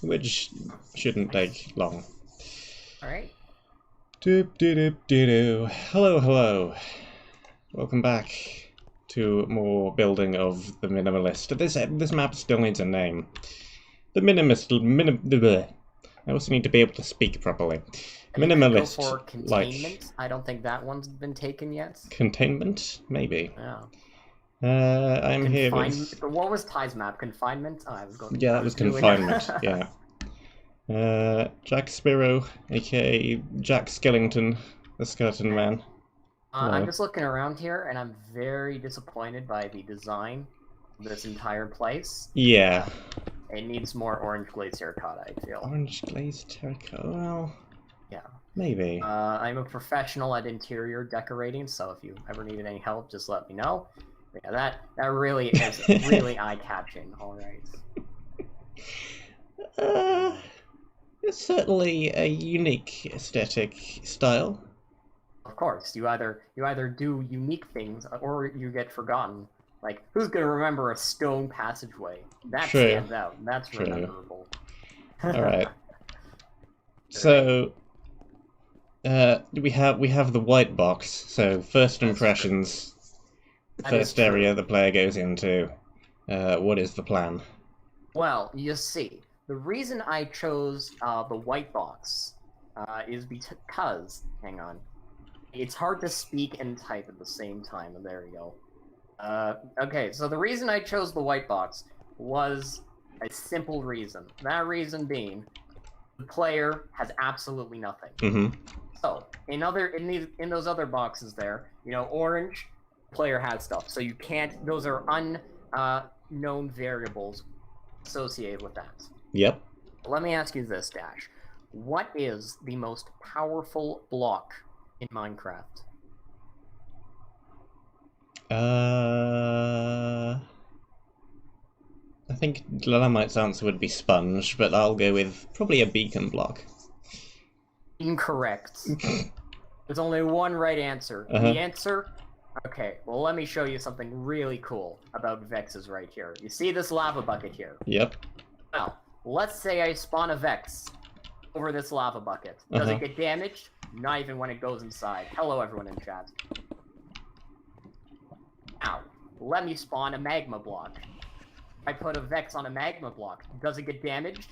which shouldn't take long. Alright. Doop doop doop doo doo. Hello, hello. Welcome back to more building of the Minimalist. This map still needs a name. The I also need to be able to speak properly. Minimalist. Go for containment. I don't think that one's been taken yet. Containment? Maybe. Yeah. I'm here with... What was Ty's map? Confinement? Oh, I was going. Yeah, that was confinement. Yeah. Jack Spero, aka Jack Skellington, the Skeleton Man. I'm just looking around here, and I'm very disappointed by the design of this entire place. Yeah. It needs more orange glazed terracotta, I feel. Orange glazed terracotta? Well... Yeah. Maybe. I'm a professional at interior decorating, so if you ever needed any help, just let me know. Yeah, that really is really eye-catching, alright. It's certainly a unique aesthetic style. Of course, you either do unique things or you get forgotten. Like, who's gonna remember a stone passageway? That stands out. That's rememberable. Alright. So we have the white box, so first impressions, first area the player goes into. What is the plan? Well, you see, the reason I chose the white box is because, hang on, it's hard to speak and type at the same time. There we go. Okay, so the reason I chose the white box was a simple reason. That reason being, the player has absolutely nothing. Mm-hmm. So in those other boxes there, you know, orange, player has stuff. So you can't. Those are unknown variables associated with that. Yep. Let me ask you this, Dash. What is the most powerful block in Minecraft? I think Lalamite's answer would be sponge, but I'll go with probably a beacon block. Incorrect. There's only one right answer. The answer? Okay, well let me show you something really cool about Vexes right here. You see this lava bucket here? Yep. Well, let's say I spawn a Vex over this lava bucket. Does it get damaged? Not even when it goes inside. Hello everyone in chat. Now, let me spawn a magma block. I put a Vex on a magma block. Does it get damaged?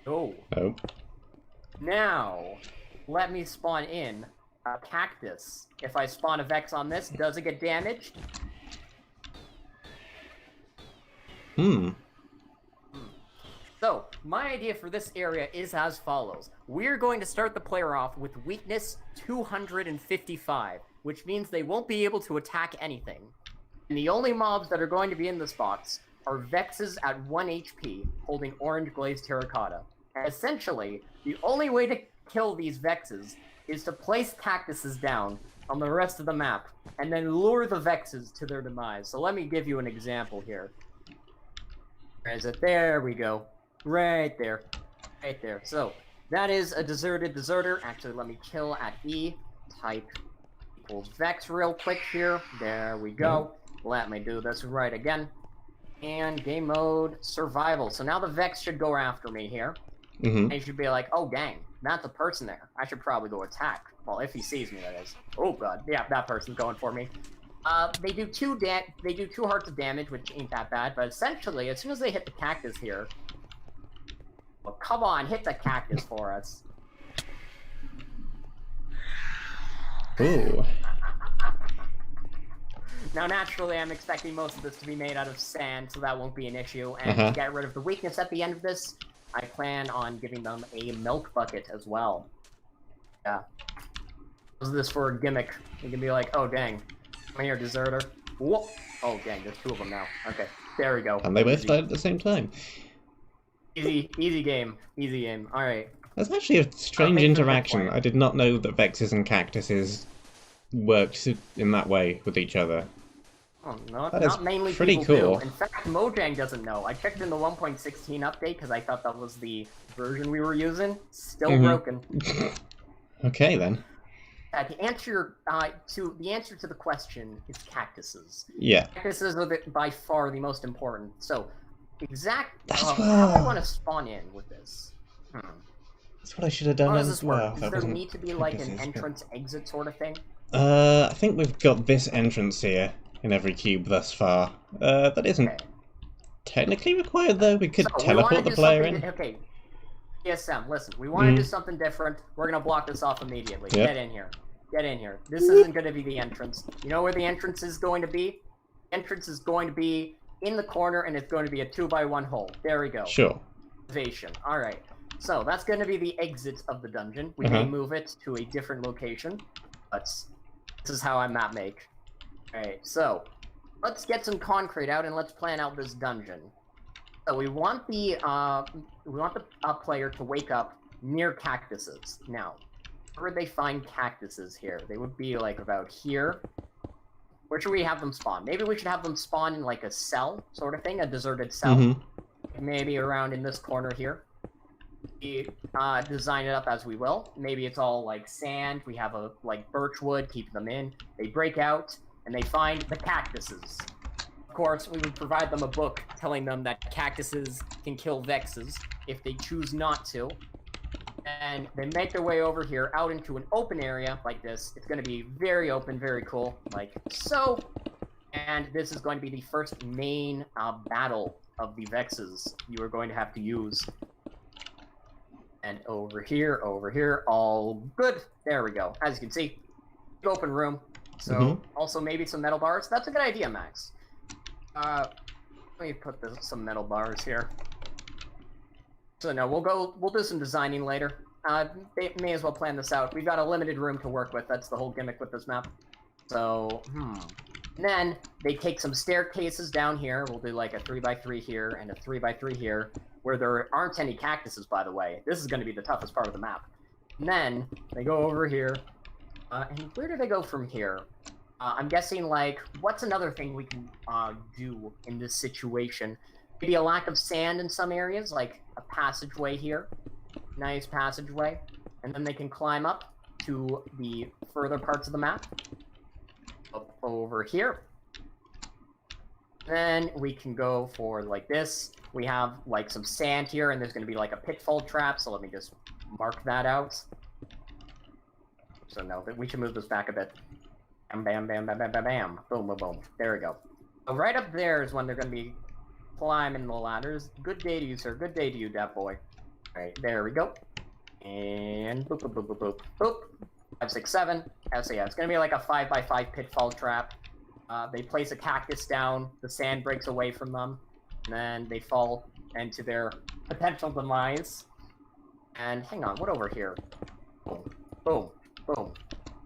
No. Oh. Now, let me spawn in a cactus. If I spawn a Vex on this, does it get damaged? So, my idea for this area is as follows. We're going to start the player off with weakness 255, which means they won't be able to attack anything. And the only mobs that are going to be in this box are Vexes at 1 HP, holding orange glazed terracotta. And essentially, the only way to kill these Vexes is to place cactuses down on the rest of the map, and then lure the Vexes to their demise. So let me give you an example here. Where is it? There we go. Right there. Right there. So, that is a deserted deserter. Actually, let me kill at E. Type equals Vex real quick here. There we go. Let me do this right again. And game mode, survival. So now the Vex should go after me here. And he should be like, oh dang, that's a person there. I should probably go attack. Well, if he sees me, that is. Oh god, yeah, that person's going for me. They do two hearts of damage, which ain't that bad, but essentially, as soon as they hit the cactus here... Well, come on, hit the cactus for us. Ooh. Now, naturally, I'm expecting most of this to be made out of sand, so that won't be an issue. And to get rid of the weakness at the end of this, I plan on giving them a milk bucket as well. Yeah. Use this for a gimmick. You can be like, oh dang, come here, deserter. Whoa. Oh dang, there's two of them now. Okay, there we go. And they both died at the same time. Easy game. Easy game. Alright. That's actually a strange interaction. I did not know that Vexes and Cactuses worked in that way with each other. Oh, not mainly pretty people cool. do. In fact, Mojang doesn't know. I checked in the 1.16 update because I thought that was the version we were using. Still broken. Okay then. The answer to the question is cactuses. Yeah. Cactuses are by far the most important. So, exact... That's how do I what- want to spawn in with this? That's what I should have done. How does And, this work? well, Does that there wasn't need to be like an purposes, but- entrance-exit sort of thing? I think we've got this entrance here in every cube thus far. That isn't Okay. technically required, though. We could So, we teleport wanna the do player something in. Okay. BSM, listen, we want to do something different. We're going to block this off immediately. Yep. Get in here. Get in here. This isn't going to be the entrance. You know where the entrance is going to be? Entrance is going to be in the corner, and it's going to be a 2x1 hole. There we go. Sure. Activation. Alright. So, that's going to be the exit of the dungeon. We may move it to a different location, but this is how I map make. Alright, so, let's get some concrete out and let's plan out this dungeon. So we want the player to wake up near cactuses. Now, where would they find cactuses here? They would be like about here. Where should we have them spawn? Maybe we should have them spawn in like a cell sort of thing, a deserted cell. Maybe around in this corner here. We design it up as we will. Maybe it's all like sand. We have a like birch wood, keep them in. They break out and they find the cactuses. Of course, we would provide them a book telling them that cactuses can kill vexes if they choose not to. And they make their way over here out into an open area like this. It's going to be very open, very cool, like so. And this is going to be the first main battle of the vexes you are going to have to use. And over here, all good. There we go. As you can see, open room. So also maybe some metal bars. That's a good idea, Max. Let me put some metal bars here. So no, we'll do some designing later. They may as well plan this out. We've got a limited room to work with. That's the whole gimmick with this map. So, And then they take some staircases down here. We'll do like a 3x3 here and a 3x3 here, where there aren't any cactuses, by the way. This is going to be the toughest part of the map. And then they go over here. And where do they go from here? I'm guessing, like, what's another thing we can do in this situation? Maybe a lack of sand in some areas, like a passageway here. Nice passageway. And then they can climb up to the further parts of the map. Up over here. Then we can go for, like, this. We have, like, some sand here, and there's going to be, like, a pitfall trap, so let me just mark that out. So, no, we should move this back a bit. Bam, bam, bam, bam, bam, bam, bam. Boom, boom, boom. There we go. So right up there is when they're going to be climbing the ladders. Good day to you, sir. Good day to you, that boy. Alright, there we go. And boop, boop, boop, boop, boop. Boop. 5, 6, 7. So yeah, it's going to be like a 5x5 pitfall trap. They place a cactus down. The sand breaks away from them. And then they fall into their potential demise. And hang on, what over here? Boom, boom, boom,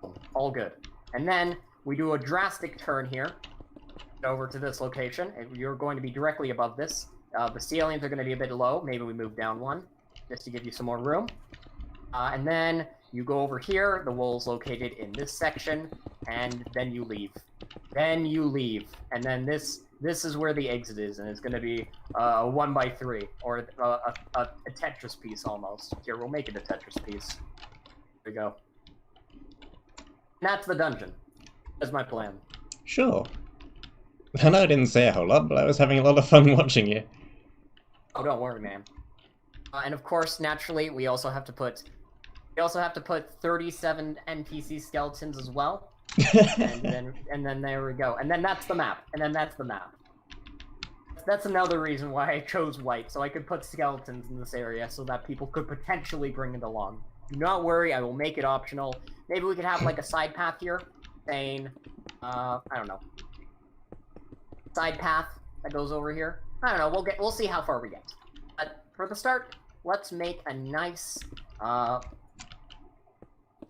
boom. All good. And then we do a drastic turn here over to this location. And you're going to be directly above this. The ceilings are going to be a bit low. Maybe we move down one just to give you some more room. And then you go over here. The wool's located in this section. And then you leave. Then you leave. And then this is where the exit is. And it's going to be a 1x3 or a Tetris piece almost. Here, we'll make it a Tetris piece. There we go. That's the dungeon. That's my plan. Sure. I know I didn't say a whole lot, but I was having a lot of fun watching you. Oh, don't worry, man. And of course, naturally, we also have to put 37 NPC skeletons as well. and then there we go. And then that's the map. And then that's the map. That's another reason why I chose white, so I could put skeletons in this area so that people could potentially bring it along. Do not worry, I will make it optional. Maybe we could have like a side path here, saying, I don't know, side path that goes over here. I don't know. We'll see how far we get. But for the start, let's make a nice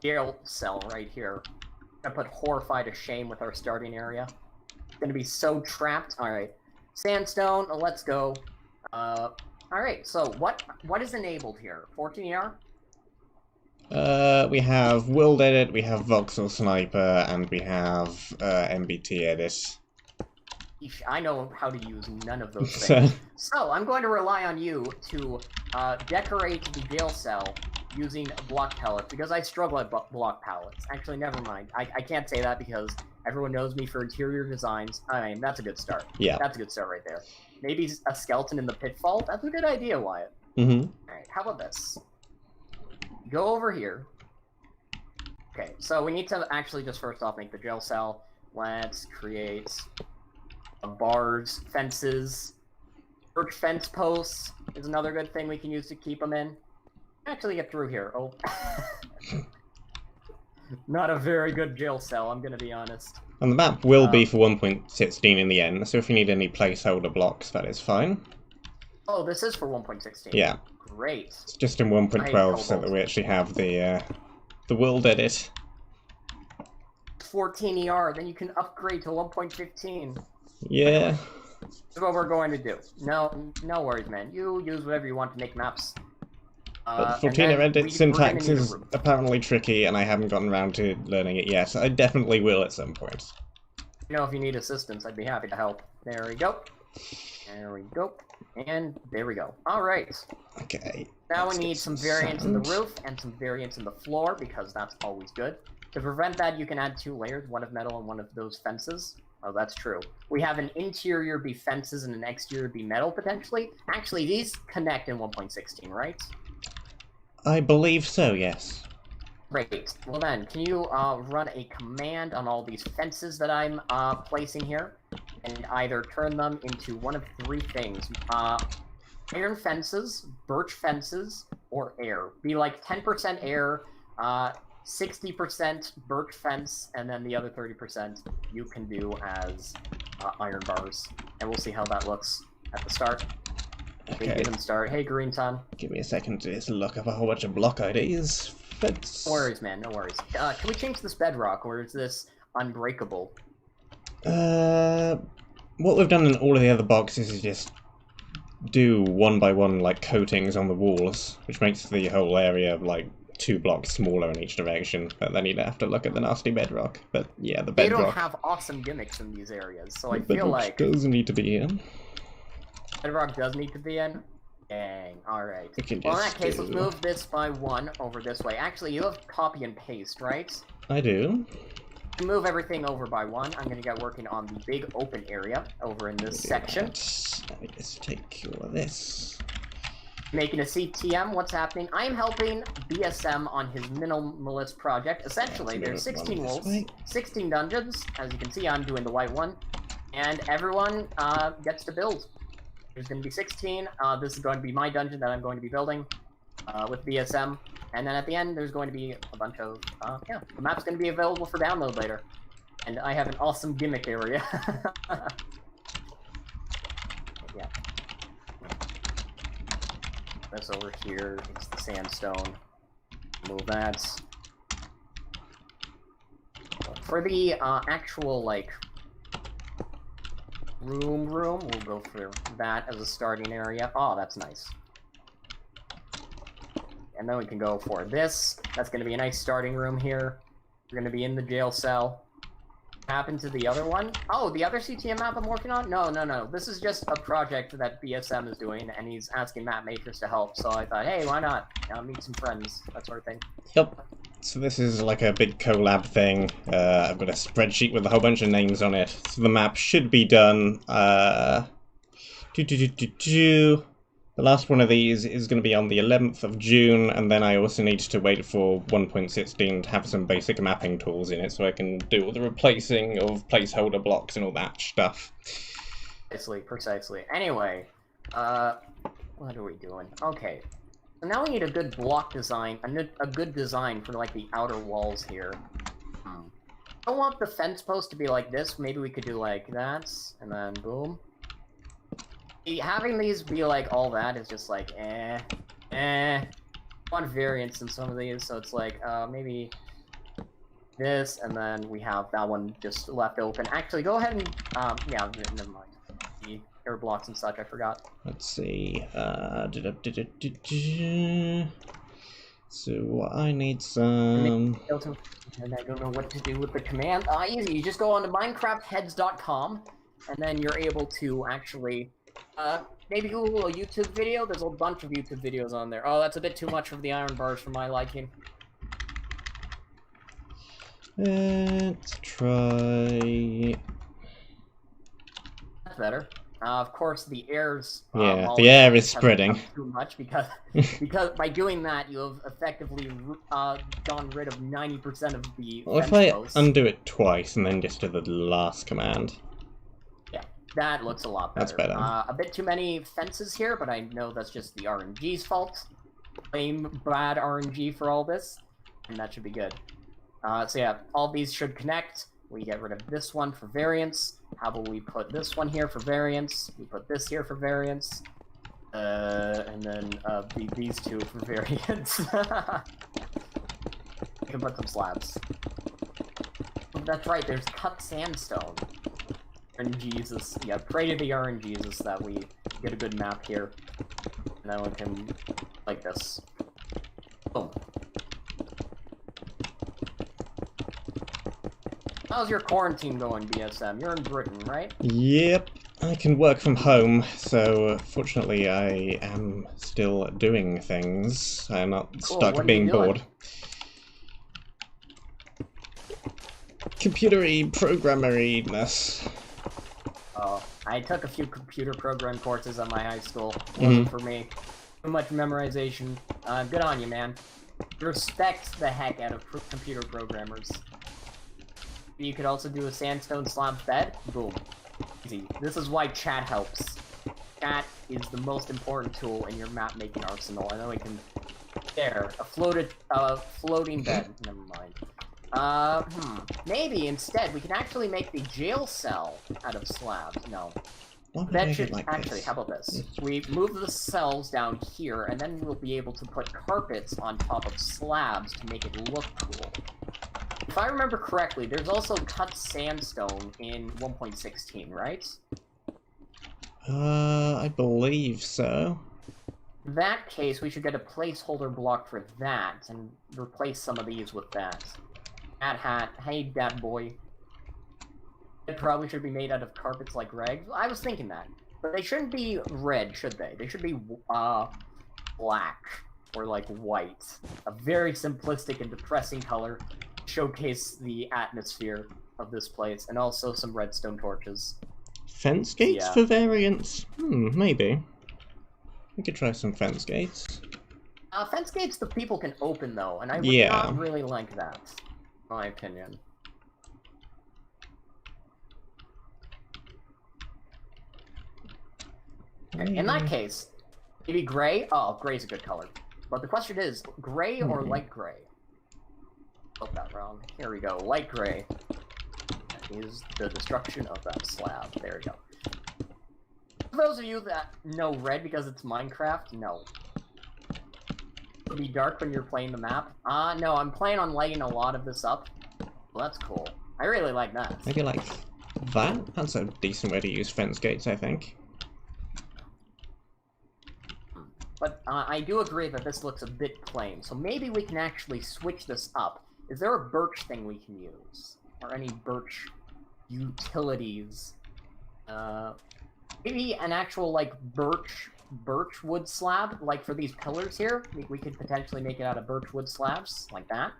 jail cell right here. I'm gonna put horrify to shame with our starting area. It's gonna be so trapped. All right, sandstone. Let's go. All right. So what is enabled here? 14ER. We have World Edit, we have Voxel Sniper, and we have MBT Edit. I know how to use none of those things. So I'm going to rely on you to decorate the jail cell using block pallets, because I struggle at block pallets. Actually, never mind. I can't say that because Everyone knows me for interior designs. I mean, that's a good start. Yeah. That's a good start right there. Maybe a skeleton in the pitfall? That's a good idea, Wyatt. Mm-hmm. Alright, how about this? Go over here. Okay, so we need to actually just first off make the jail cell. Let's create bars, fences. Birch fence posts is another good thing we can use to keep them in. Actually get through here. Oh. Not a very good jail cell, I'm gonna be honest. And the map will be for 1.16 in the end, so if you need any placeholder blocks, that is fine. Oh, this is for 1.16. Yeah. Great. It's just in 1.12 so that we actually have the world edit. 14 ER, then you can upgrade to 1.15. Yeah. That's what we're going to do. No worries, man. You use whatever you want to make maps. But 14 edit syntax is apparently tricky, and I haven't gotten around to learning it yet. I definitely will at some point. You know, if you need assistance, I'd be happy to help. There we go. There we go. And there we go. Alright. Okay. Now we need some variants in the roof and some variants in the floor, because that's always good. To prevent that, you can add 2 layers, one of metal and one of those fences. Oh, that's true. We have an interior be fences and an exterior be metal, potentially. Actually, these connect in 1.16, right? I believe so, yes. Great. Well then, can you run a command on all these fences that I'm placing here? And either turn them into one of 3 things. Iron fences, birch fences, or air. Be like 10% air, 60% birch fence, and then the other 30% you can do as iron bars. And we'll see how that looks at the start. Okay. Get them start. Hey, Green Ton. Give me a second to just look up a whole bunch of block IDs. Fence. No worries, man. No worries. Can we change this bedrock, or is this unbreakable? What we've done in all of the other boxes is just do 1 by 1 like coatings on the walls, which makes the whole area like 2 blocks smaller in each direction. But then you'd have to look at the nasty bedrock. But yeah, the bedrock. They don't have awesome gimmicks in these areas, so I feel bedrock like does need to be in. bedrock does need to be in. Dang. All right. Well, in that case, let's move this by 1 over this way. Actually, you have copy and paste, right? I do. To move everything over by 1, I'm going to get working on the big open area over in this section. Let me just take all of this. Making a CTM, what's happening? I'm helping BSM on his minimalist project. Essentially, there's 16 wolves, 16 dungeons. As you can see, I'm doing the white one. And everyone gets to build. There's going to be 16. This is going to be my dungeon that I'm going to be building with BSM. And then at the end, there's going to be a bunch of, yeah, the map's going to be available for download later. And I have an awesome gimmick area. Yeah. This over here, it's the sandstone. Move that. For the actual, like, room, we'll go for that as a starting area. Oh, that's nice. And then we can go for this. That's going to be a nice starting room here. We're going to be in the jail cell. What happened to the other one? Oh, the other CTM map I'm working on? No. This is just a project that BSM is doing, and he's asking mapmakers to help. So I thought, hey, why not? Meet some friends, that sort of thing. Yep. So this is like a big collab thing. I've got a spreadsheet with a whole bunch of names on it. So the map should be done. The last one of these is going to be on the 11th of June, and then I also need to wait for 1.16 to have some basic mapping tools in it, so I can do all the replacing of placeholder blocks and all that stuff. Precisely. Anyway, what are we doing? Okay, so now we need a good block design, a good design for like the outer walls here. I don't want the fence post to be like this. Maybe we could do like that, and then boom. Having these be like all that is just like I want variance in some of these, so it's like maybe this, and then we have that one just left open. Actually, go ahead and yeah, never mind. The air blocks and such, I forgot. Let's see. So I need some. And I don't know what to do with the command. Easy. You just go on to minecraftheads.com, and then you're able to actually. Maybe Google a YouTube video. There's a bunch of YouTube videos on there. Oh, that's a bit too much of the iron bars for my liking. Let's try... That's better. Of course, the air's Yeah, the air is have spreading. become too much because by doing that, you have effectively gotten rid of 90% of the Well, if fence I posts. undo it twice and then just do the last command. Yeah, that looks a lot better. That's better. A bit too many fences here, but I know that's just the RNG's fault. Blame bad RNG for all this, and that should be good. So yeah, all these should connect. We get rid of this one for variance. How about we put this one here for variance? We put this here for variance. And then these two for variance. We can put some slabs. Oh, that's right, there's cut sandstone. RNGesus. Yeah, pray to the RNGesus that we get a good map here. And then we can, like this. Boom. How's your quarantine going, BSM? You're in Britain, right? Yep, I can work from home, so fortunately I am still doing things. I'm not Cool, stuck what are being you doing? bored. Computery programmery-ness. Oh, I took a few computer program courses at my high school. Wasn't for me. Too much memorization. Good on you, man. Respect the heck out of computer programmers. You could also do a sandstone slab bed. Boom. Easy. This is why chat helps. Chat is the most important tool in your map making arsenal. I know we can... There. A floating bed. Never mind. Maybe instead we can actually make the jail cell out of slabs. No. That should actually, how about this? We move the cells down here, and then we'll be able to put carpets on top of slabs to make it look cool. If I remember correctly, there's also cut sandstone in 1.16, right? I believe so. In that case, we should get a placeholder block for that, and replace some of these with that. That hat, hey, dad boy. It probably should be made out of carpets like rags. I was thinking that. But they shouldn't be red, should they? They should be, black. Or, like, white. A very simplistic and depressing color. Showcase the atmosphere of this place. And also some redstone torches. Fence gates for variants? Maybe. We could try some fence gates. Fence gates the people can open, though. And I would not really like that. In my opinion. Okay, in that case, maybe gray? Oh, gray's a good color. But the question is, gray or light gray? Flip that wrong. Here we go, light gray. That is the destruction of that slab. There we go. For those of you that know red because it's Minecraft, no. It'll be dark when you're playing the map. No, I'm planning on lighting a lot of this up. Well, that's cool. I really like that. Maybe like that? That's a decent way to use fence gates, I think. But I do agree that this looks a bit plain, so maybe we can actually switch this up. Is there a birch thing we can use? Or any birch utilities? Maybe an actual, like, birch wood slab? Like, for these pillars here? We could potentially make it out of birch wood slabs, like that.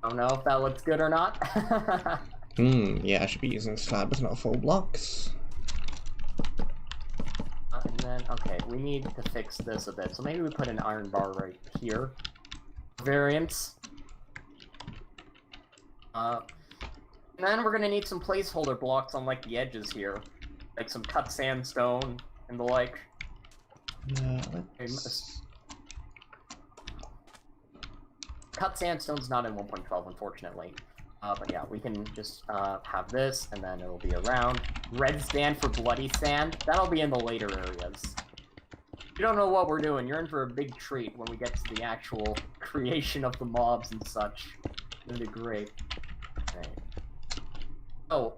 I don't know if that looks good or not. Yeah, I should be using slabs, not full blocks. And then, okay, we need to fix this a bit. So maybe we put an iron bar right here. Variants. And then we're gonna need some placeholder blocks on, like, the edges here. Like some cut sandstone and the like. Cut sandstone's not in 1.12, unfortunately. But yeah, we can just have this, and then it'll be around. Red stand for bloody sand. That'll be in the later areas. If you don't know what we're doing, you're in for a big treat when we get to the actual creation of the mobs and such. It'll be great. Okay. So,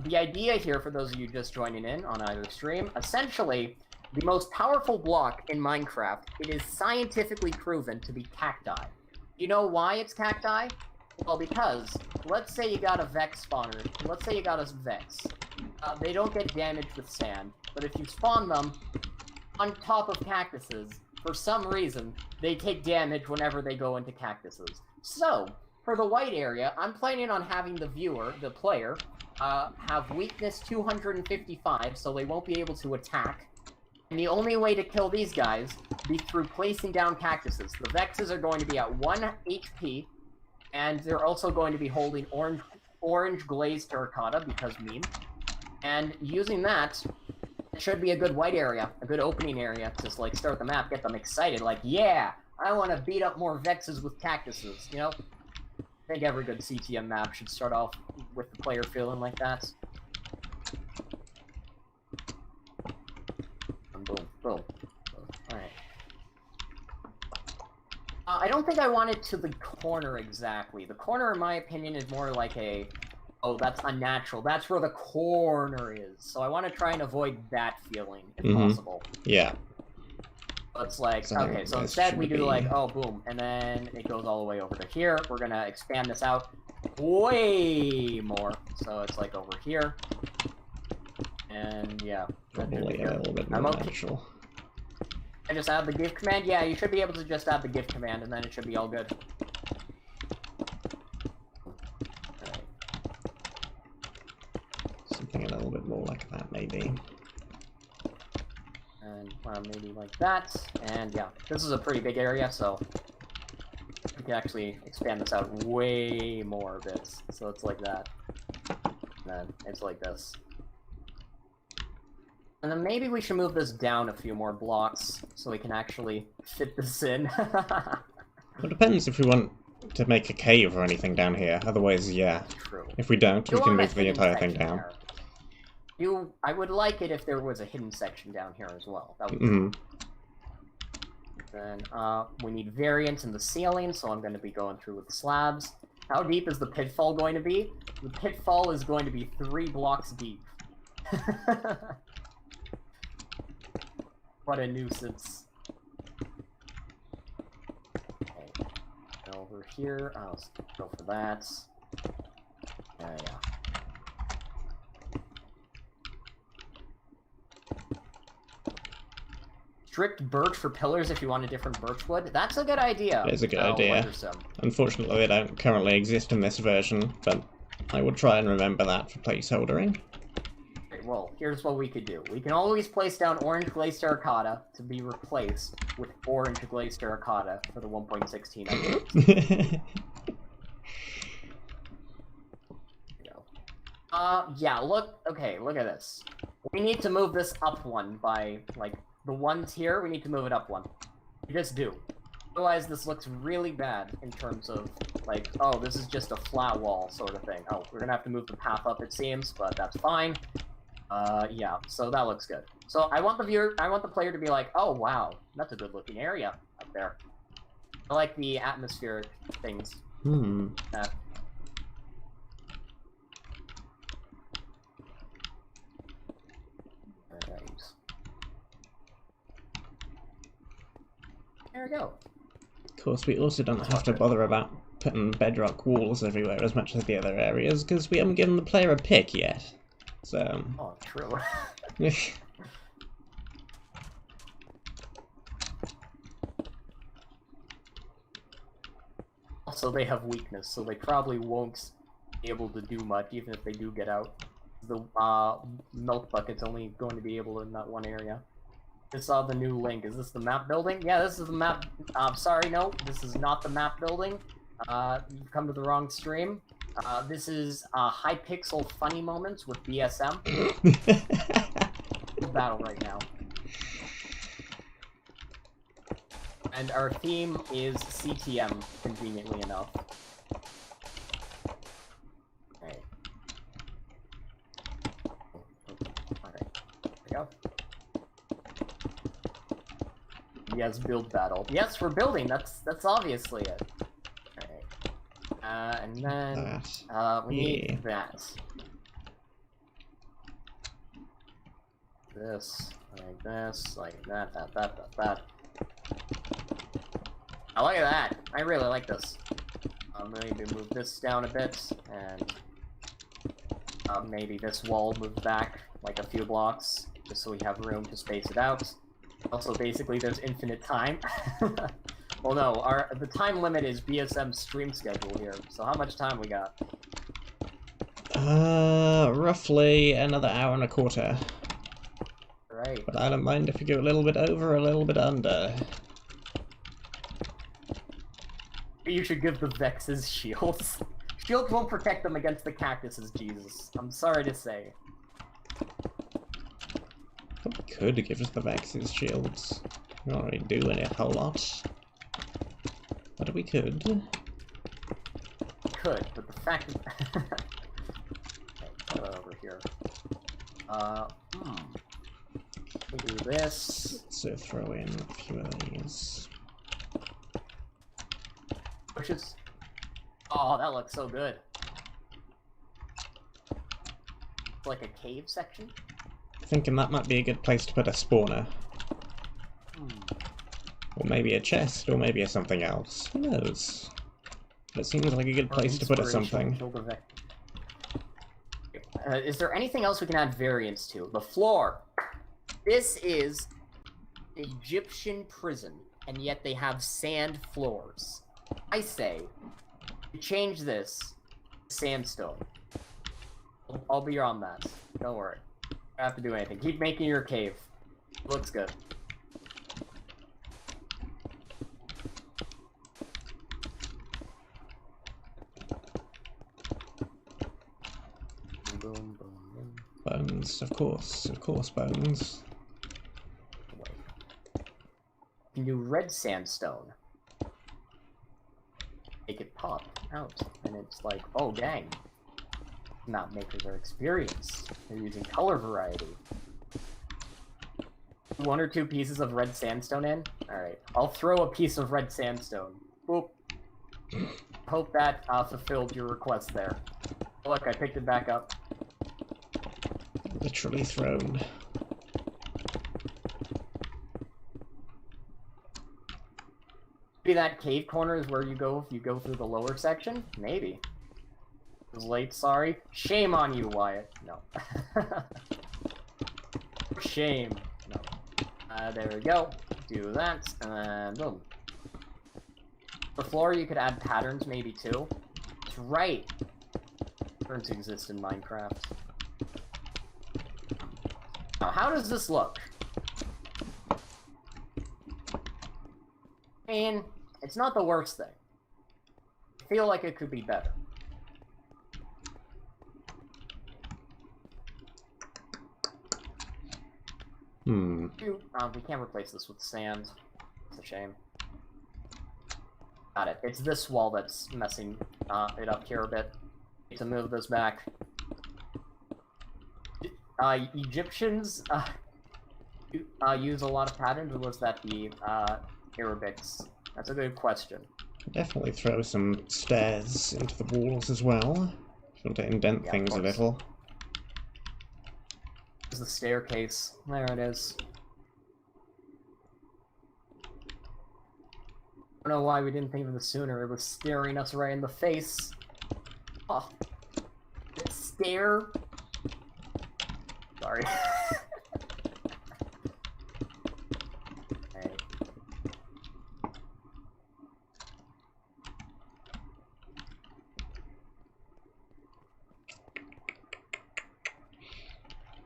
the idea here, for those of you just joining in on either stream, essentially, the most powerful block in Minecraft, it is scientifically proven to be cacti. You know why it's cacti? Well, because, let's say you got a Vex spawner, let's say you got a Vex. They don't get damaged with sand, but if you spawn them on top of cactuses, for some reason, they take damage whenever they go into cactuses. So, for the white area, I'm planning on having the viewer, the player, have weakness 255, so they won't be able to attack. And the only way to kill these guys be through placing down cactuses. The Vexes are going to be at 1 HP, and they're also going to be holding orange glazed terracotta, because meme. And using that, it should be a good white area, a good opening area to like start the map, get them excited, like, yeah, I want to beat up more Vexes with cactuses, you know? I think every good CTM map should start off with the player feeling like that. Boom, boom. Alright. I don't think I want it to the corner exactly. The corner, in my opinion, is more like a... Oh, that's unnatural. That's where the corner is. So I want to try and avoid that feeling, if possible. Yeah. So it's like, okay, so instead we do like, oh, boom, and then it goes all the way over to here. We're going to expand this out way more. So it's like over here. And yeah. Probably a little bit more natural. I just add the give command? Yeah, you should be able to just add the give command, and then it should be all good. Right. Something a little bit more like that, maybe. And maybe like that. And yeah, this is a pretty big area, so we can actually expand this out way more bits. So it's like that. And then it's like this. And then maybe we should move this down a few more blocks so we can actually fit this in. Well, it depends if we want to make a cave or anything down here. Otherwise, yeah. True. If we don't, we can move the entire thing down. I would like it if there was a hidden section down here as well. That would be cool. Then we need variance in the ceiling, so I'm going to be going through with the slabs. How deep is the pitfall going to be? The pitfall is going to be 3 blocks deep. What a nuisance. Okay. Over here, I'll go for that. Yeah. Stripped birch for pillars if you want a different birch wood. That's a good idea. It is a good idea. Unfortunately, they don't currently exist in this version, but I will try and remember that for placeholdering. Well, here's what we could do. We can always place down orange glazed terracotta to be replaced with orange glazed terracotta for the 1.16 updates. Yeah, look at this. We need to move this up one by, like, the ones here, we need to move it up one. We just do. Otherwise, this looks really bad in terms of, like, oh, this is just a flat wall sort of thing. Oh, we're gonna have to move the path up, it seems, but that's fine. Yeah, so that looks good. So I want the player to be like, oh wow, that's a good looking area up there. I like the atmospheric things. Right. There we go. Of course, we also don't have to bother about putting bedrock walls everywhere as much as the other areas, because we haven't given the player a pick yet. So... Oh, true. Also, they have weakness, so they probably won't be able to do much, even if they do get out. The milk bucket's only going to be able in that one area. I saw the new link. Is this the map building? Yeah, this is the map. Sorry, no, this is not the map building. You've come to the wrong stream. This is high pixel funny moments with BSM. Battle right now. And our theme is CTM, conveniently enough. Alright. Alright. There we go. Yes, build battle. Yes, we're building. That's obviously it. Alright. And then we need that. This, like that. Oh, look at that! I really like this. Maybe move this down a bit, and maybe this wall move back like a few blocks, just so we have room to space it out. Also, basically, there's infinite time. Well, no, the time limit is BSM stream schedule here. So how much time we got? Roughly another hour and a quarter. Right. But I don't mind if you go a little bit over, a little bit under. You should give the Vexes shields. Shields won't protect them against the cactuses, Jesus. I'm sorry to say. Probably could give us the Vex's shields. We don't really do any a whole lot. But we could. Could, but the fact that... Okay, put it over here. We do this. So throw in a few of these. Bushes. Oh, that looks so good. It's like a cave section. Thinking that might be a good place to put a spawner. Or maybe a chest, or maybe a something else. Who knows? But it seems like a good place to put a something. Is there anything else we can add variance to? The floor. This is Egyptian prison, and yet they have sand floors. I say, change this to sandstone. I'll be on that. Don't worry. I don't have to do anything. Keep making your cave. Looks good. Boom, boom, boom. Bones, of course bones. You can do red sandstone. Make it pop out, and it's like, oh dang. Map makers are experienced. They're using color variety. 1 or 2 pieces of red sandstone in? Alright, I'll throw a piece of red sandstone. Boop. Hope that fulfilled your request there. Look, I picked it back up. Literally thrown. Maybe that cave corner is where you go if you go through the lower section? Maybe. It was late, sorry. Shame on you, Wyatt. No. Shame. No. There we go. Do that, and boom. For floor, you could add patterns maybe too. That's right. Patterns exist in Minecraft. Now, how does this look? I mean, it's not the worst thing. I feel like it could be better. We can't replace this with sand. It's a shame. Got it. It's this wall that's messing it up here a bit. Need to move this back. Egyptians use a lot of patterns, or was that the Arabics? That's a good question. Definitely throw some stairs into the walls as well. If you want to indent things a little. There's the staircase. There it is. I don't know why we didn't think of this sooner. It was staring us right in the face. Oh. That stare. Sorry. Hey.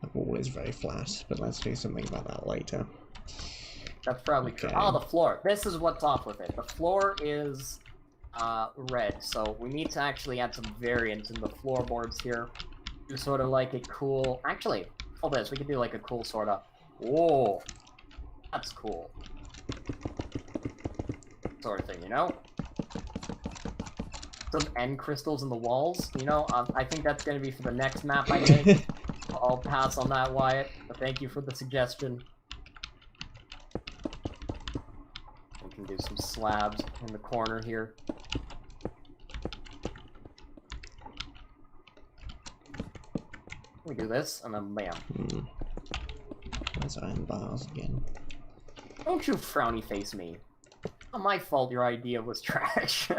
The wall is very flat, but let's do something about that later. That's probably true. Oh, the floor. This is what's off with it. The floor is red, so we need to actually add some variance in the floorboards here. Do sort of like a cool... Actually, all this, we could do like a cool sort of... Whoa! That's cool. Sort of thing, you know? Some end crystals in the walls, you know? I think that's going to be for the next map I make. I'll pass on that, Wyatt, but thank you for the suggestion. We can do some slabs in the corner here. We do this, and then bam. There's iron bars again. Don't you frowny face me. Not my fault your idea was trash.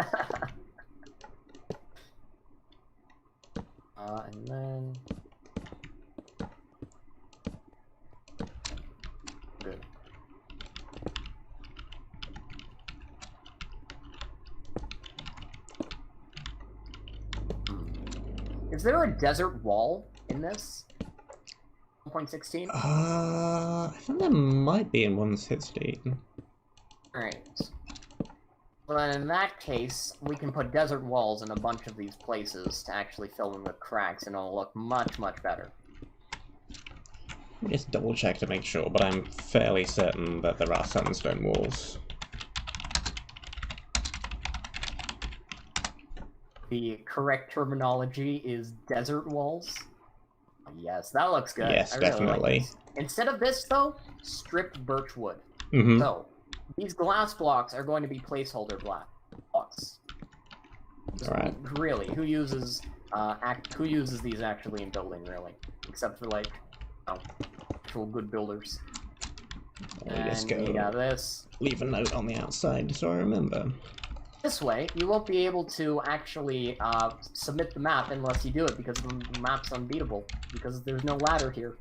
And then... Good. Is there a desert wall in this? 1.16? I think there might be in 1.16. Alright. Well, then in that case, we can put desert walls in a bunch of these places to actually fill them with cracks, and it'll look much, much better. Let me just double check to make sure, but I'm fairly certain that there are sandstone walls. The correct terminology is desert walls. Yes, that looks good. Yes, I really definitely. Like this. Instead of this, though, stripped birch wood. Mm-hmm. So, these glass blocks are going to be placeholder blocks. Alright. Really, who uses these actually in building, really? Except for, like, actual good builders. Let me just And go you got this. leave a note on the outside so I remember. This way, you won't be able to actually submit the map unless you do it, because the map's unbeatable, because there's no ladder here.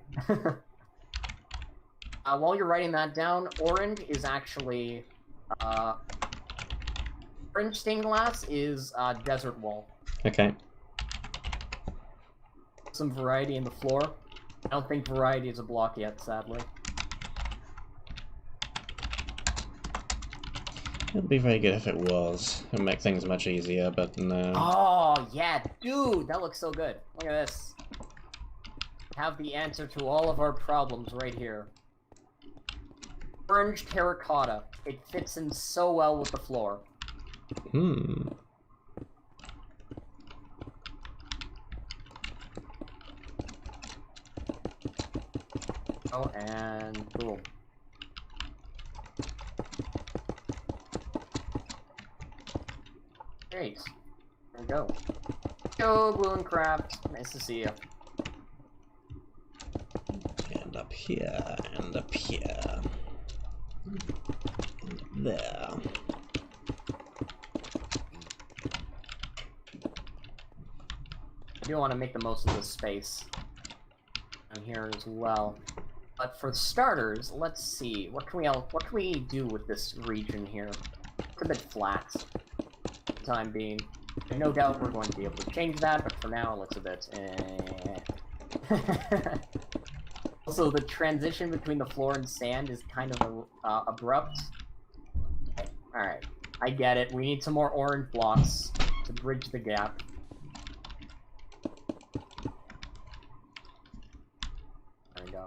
While you're writing that down, orange is actually... orange stained glass is desert wall. Okay. Some variety in the floor. I don't think variety is a block yet, sadly. It would be very good if it was. It would make things much easier, but no. Oh, yeah, dude, that looks so good. Look at this. Have the answer to all of our problems right here. Orange terracotta. It fits in so well with the floor. Hmm. Oh, and boom. Great. There we go. Go, Glue and Craft. Nice to see you. And up here, and up here. And up there. I do want to make the most of this space. And here as well. But for starters, let's see. What can we do with this region here? It's a bit flat. For the time being. And no doubt we're going to be able to change that, but for now it looks a bit Also, the transition between the floor and sand is kind of abrupt. Okay. Alright, I get it. We need some more orange blocks to bridge the gap. There we go.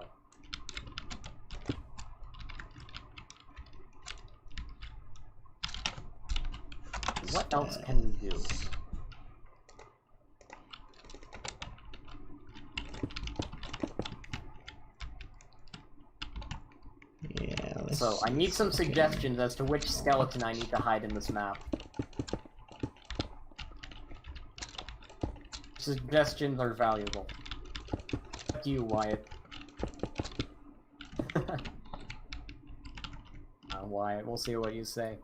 What else can we do? Yeah, So, I need some suggestions as to which skeleton I need to hide in this map. Suggestions are valuable. Up to you, Wyatt. Wyatt, we'll see what you say.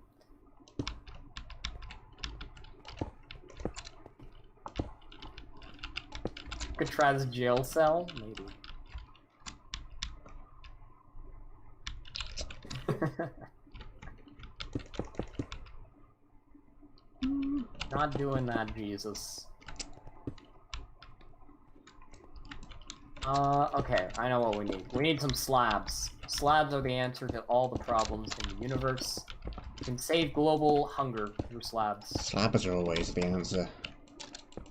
Alcatraz jail cell? Maybe. Not doing that, Jesus. Okay, I know what we need. We need some slabs. Slabs are the answer to all the problems in the universe. You can save global hunger through slabs. Slabs are always the answer.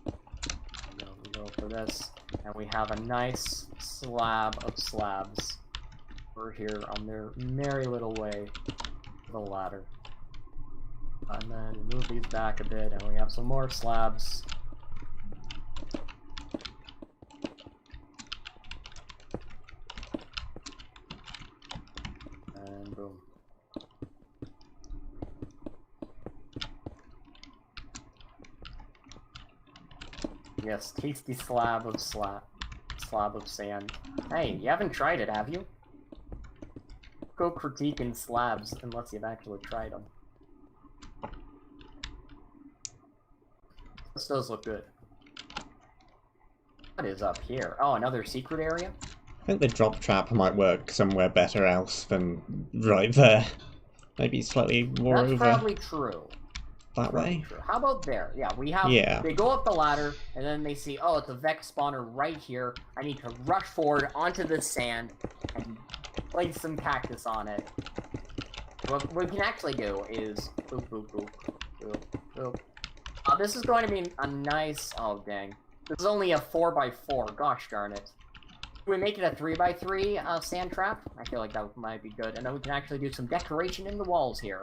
We go for this, and we have a nice slab of slabs. We're here on their merry little way to the ladder. And then we move these back a bit, and we have some more slabs. And boom. Yes, tasty slab of sand. Hey, you haven't tried it, have you? Go critiquing slabs unless you've actually tried them. This does look good. What is up here? Oh, another secret area? I think the drop trap might work somewhere better else than right there. Maybe slightly more That's over. probably true. That way? True. How about there? Yeah, we have... Yeah. They go up the ladder, and then they see, oh, it's a Vex spawner right here. I need to rush forward onto this sand and place some cactus on it. What we can actually do is... Boop, boop, boop, boop, boop. This is going to be a nice... Oh, dang. This is only a 4x4. Gosh darn it. Can we make it a 3x3 sand trap? I feel like that might be good. And then we can actually do some decoration in the walls here.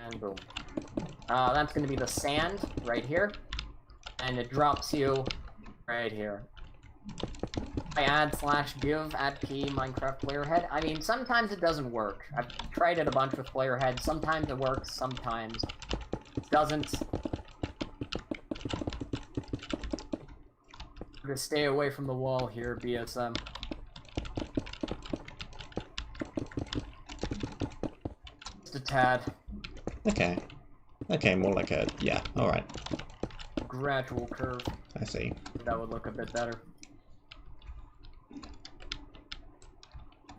And boom. That's going to be the sand right here. And it drops you right here. I add/give add p Minecraft player head. I mean, sometimes it doesn't work. I've tried it a bunch with player head. Sometimes it works, sometimes it doesn't. I'm gonna stay away from the wall here, BSM. Just a tad. Okay. Okay, more like a... yeah, alright. Gradual curve. I see. That would look a bit better.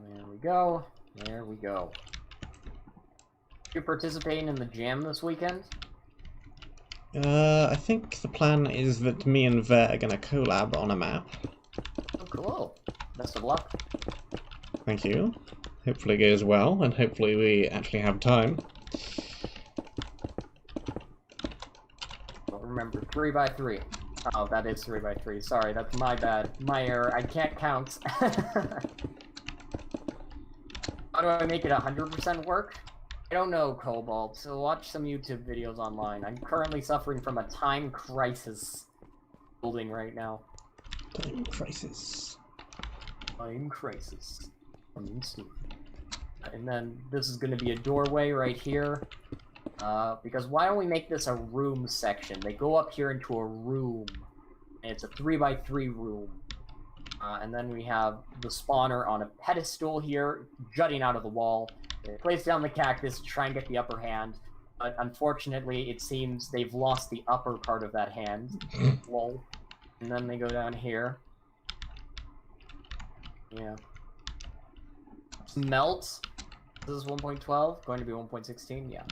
There we go. There we go. You participating in the jam this weekend? I think the plan is that me and Ver are gonna collab on a map. Oh, cool. Best of luck. Thank you. Hopefully it goes well, and hopefully we actually have time. Well, remember, 3x3. Oh, that is 3x3. Sorry, that's my bad. My error. I can't count. How do I make it 100% work? I don't know, Cobalt, so watch some YouTube videos online. I'm currently suffering from a time crisis building right now. Time crisis. Time crisis. Coming soon. And then this is going to be a doorway right here. Because why don't we make this a room section? They go up here into a room. And it's a 3x3 room. And then we have the spawner on a pedestal here, jutting out of the wall. They place down the cactus to try and get the upper hand. But unfortunately, it seems they've lost the upper part of that hand. Lol. And then they go down here. Yeah. Smelt. This is 1.12. Going to be 1.16. Yeah.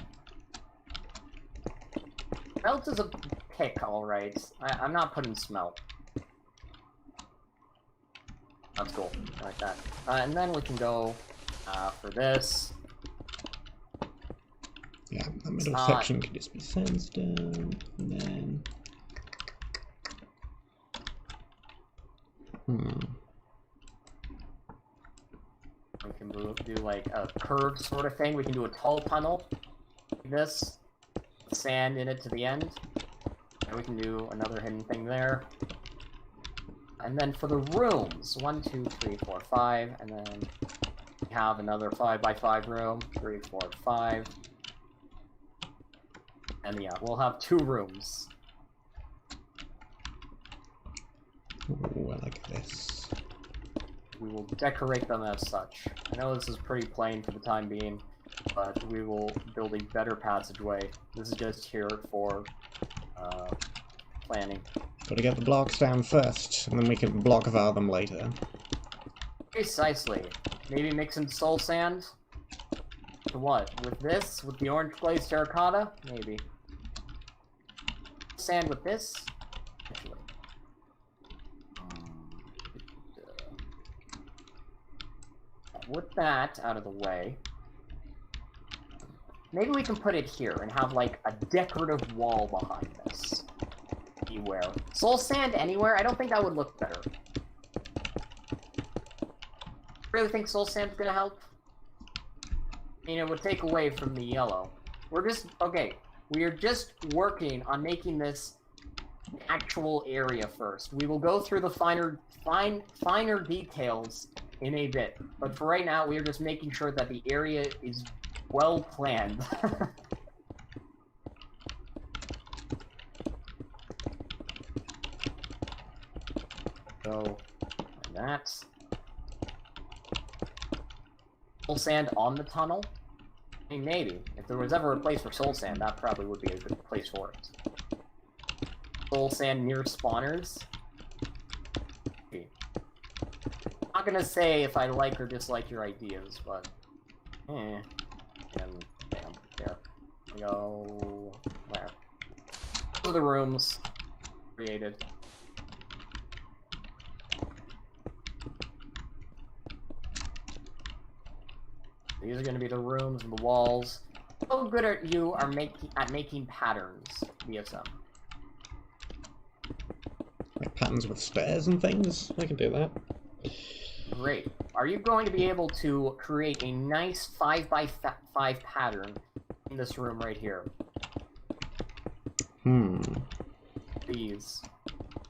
Smelt is a pick, alright. I'm not putting smelt. That's cool. I like that. And then we can go for this. Yeah, that middle section can just be sandstone, and then... We can do like a curved sort of thing. We can do a tall tunnel, like this, sand in it to the end. And we can do another hidden thing there. And then for the rooms, 1, 2, 3, 4, 5, and then we have another 5x5 room, 3, 4, 5. And yeah, we'll have 2 rooms. Ooh, I like this. We will decorate them as such. I know this is pretty plain for the time being, but we will build a better passageway. This is just here for planning. Gotta get the blocks down first, and then we can block-var them later. Precisely. Maybe mix in soul sand? To what? With this? With the orange glazed terracotta? Maybe. Sand with this? Actually. With that out of the way, maybe we can put it here and have like a decorative wall behind this. Beware. Soul sand anywhere? I don't think that would look better. Really think soul sand's gonna help? I mean, it would take away from the yellow. We're just, okay, we are just working on making this actual area first. We will go through the finer details in a bit, but for right now, we are just making sure that the area is well planned. So, and that. Soul sand on the tunnel? I mean, maybe. If there was ever a place for soul sand, that probably would be a good place for it. Soul sand near spawners? I'm not gonna say if I like or dislike your ideas, but... Damn. Go where? Those are the rooms created. These are going to be the rooms and the walls. How good are you at making patterns, BSM? Like patterns with stairs and things? I can do that. Great. Are you going to be able to create a nice 5x5 pattern in this room right here? These.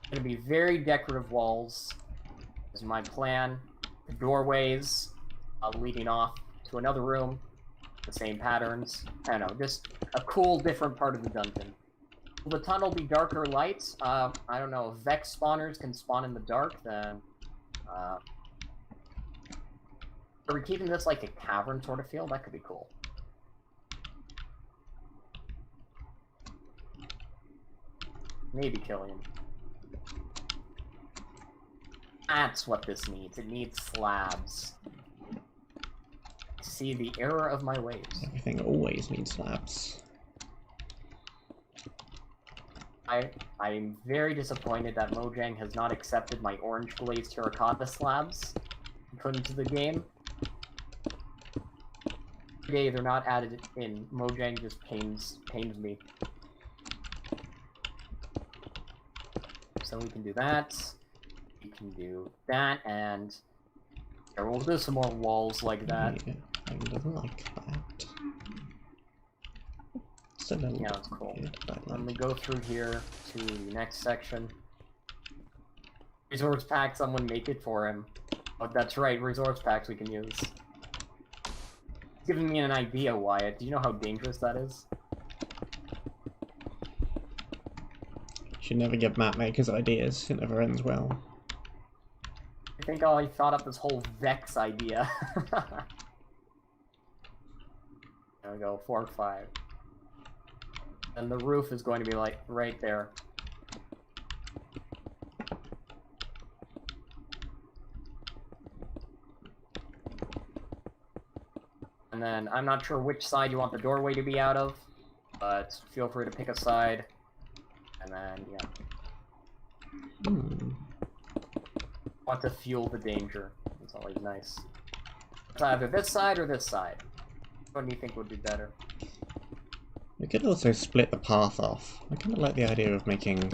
Going to be very decorative walls. This is my plan. The doorways leading off to another room. The same patterns. I don't know, just a cool, different part of the dungeon. Will the tunnel be darker lights? I don't know. If Vex spawners can spawn in the dark, then... are we keeping this like a cavern sort of feel? That could be cool. Maybe killing him. That's what this needs. It needs slabs. See the error of my ways. Everything always needs slabs. I'm very disappointed that Mojang has not accepted my orange glazed terracotta slabs put into the game. Today they're not added in. Mojang just pains me. So we can do that. We can do that, and we'll do some more walls like that. Yeah, I doesn't like that. It's a little Yeah, it's cool. weird, but Let me go through here to the next section. Resource pack, someone make it for him. Oh, that's right, resource packs we can use. It's giving me an idea, Wyatt. Do you know how dangerous that is? should never give mapmakers ideas. It never ends well. I think I thought up this whole Vex idea. There we go, 4 or 5. And the roof is going to be like right there. And then I'm not sure which side you want the doorway to be out of, but feel free to pick a side. And then, yeah. Want to fuel the danger. It's always nice. It's either this side or this side. What do you think would be better? We could also split the path off. I kind of like the idea of making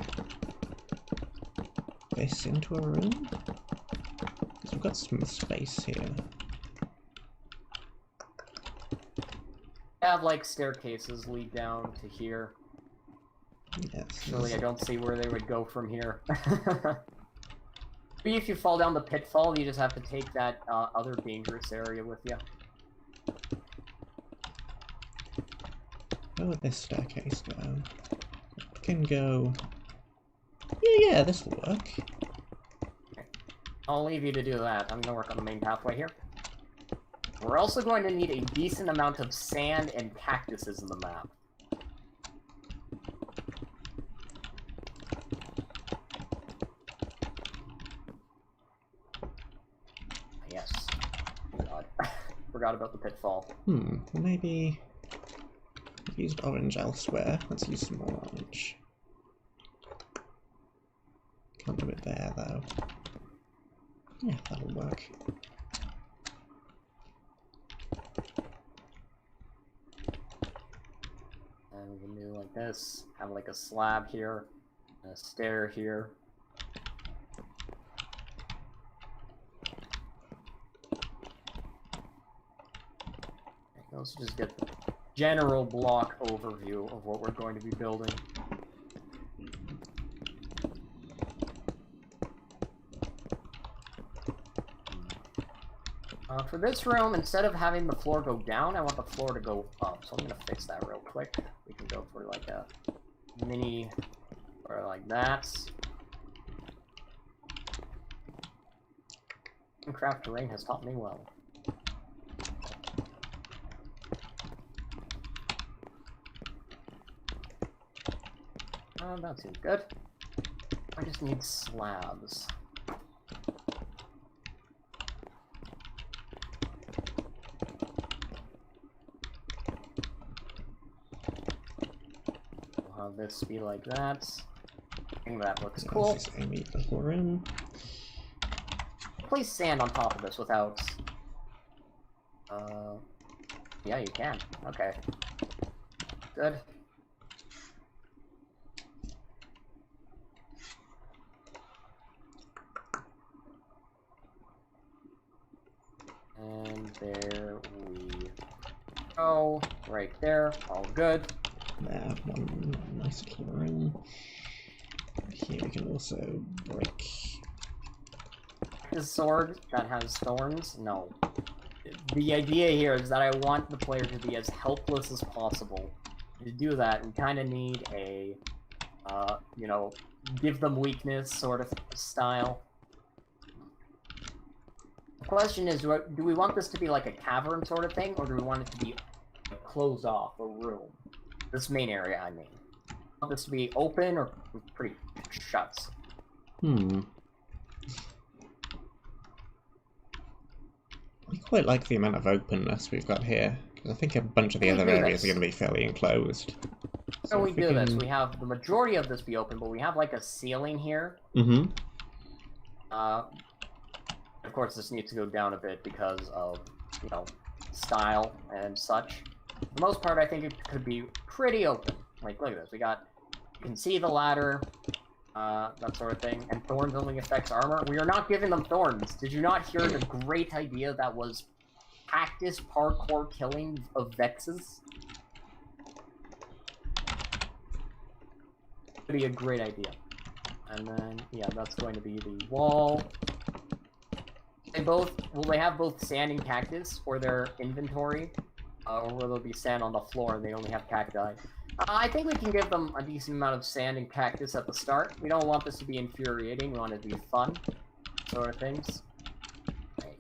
this into a room. Because we've got some space here. Have like staircases lead down to here. Yes. Really, I don't see where they would go from here. Maybe if you fall down the pitfall, you just have to take that other dangerous area with you. Where would this staircase go? It can go... Yeah, this will work. Okay. I'll leave you to do that. I'm gonna work on the main pathway here. We're also going to need a decent amount of sand and cactuses in the map. Yes. Oh god. Forgot about the pitfall. Well, maybe... I've used orange elsewhere. Let's use some more orange. Can't do it there, though. Yeah, that'll work. And we can do like this. Have like a slab here, and a stair here. Let's just get the general block overview of what we're going to be building. For this room, instead of having the floor go down, I want the floor to go up. So I'm going to fix that real quick. We can go for like a mini, or like that. Minecraft terrain has taught me well. That seems good. I just need slabs. This be like that. I think that looks This cool. is a neat little room. Place sand on top of this without... Yeah, you can. Okay. Good. And there we go. Right there. All good. There, one nice little room. Here we can also break. The sword that has thorns? No. The idea here is that I want the player to be as helpless as possible. To do that, we kind of need a, you know, give them weakness sort of style. The question is, do we want this to be like a cavern sort of thing, or do we want it to be closed off, a room? This main area, I mean. Want this to be open or pretty shut? I quite like the amount of openness we've got here, because I think a bunch of the other areas are going to be fairly enclosed. So we do this. We have the majority of this be open, but we have like a ceiling here. Mm-hmm. Of course, this needs to go down a bit because of, you know, style and such. For the most part, I think it could be pretty open. Like, look at this. We got, you can see the ladder, that sort of thing. And thorns only affects armor. We are not giving them thorns. Did you not hear the great idea that was cactus parkour killing of Vexes? Would be a great idea. And then, yeah, that's going to be the wall. They both, will they have both sand and cactus for their inventory? Or will there be sand on the floor and they only have cacti? I think we can give them a decent amount of sand and cactus at the start. We don't want this to be infuriating, we want it to be fun, sort of things. Right.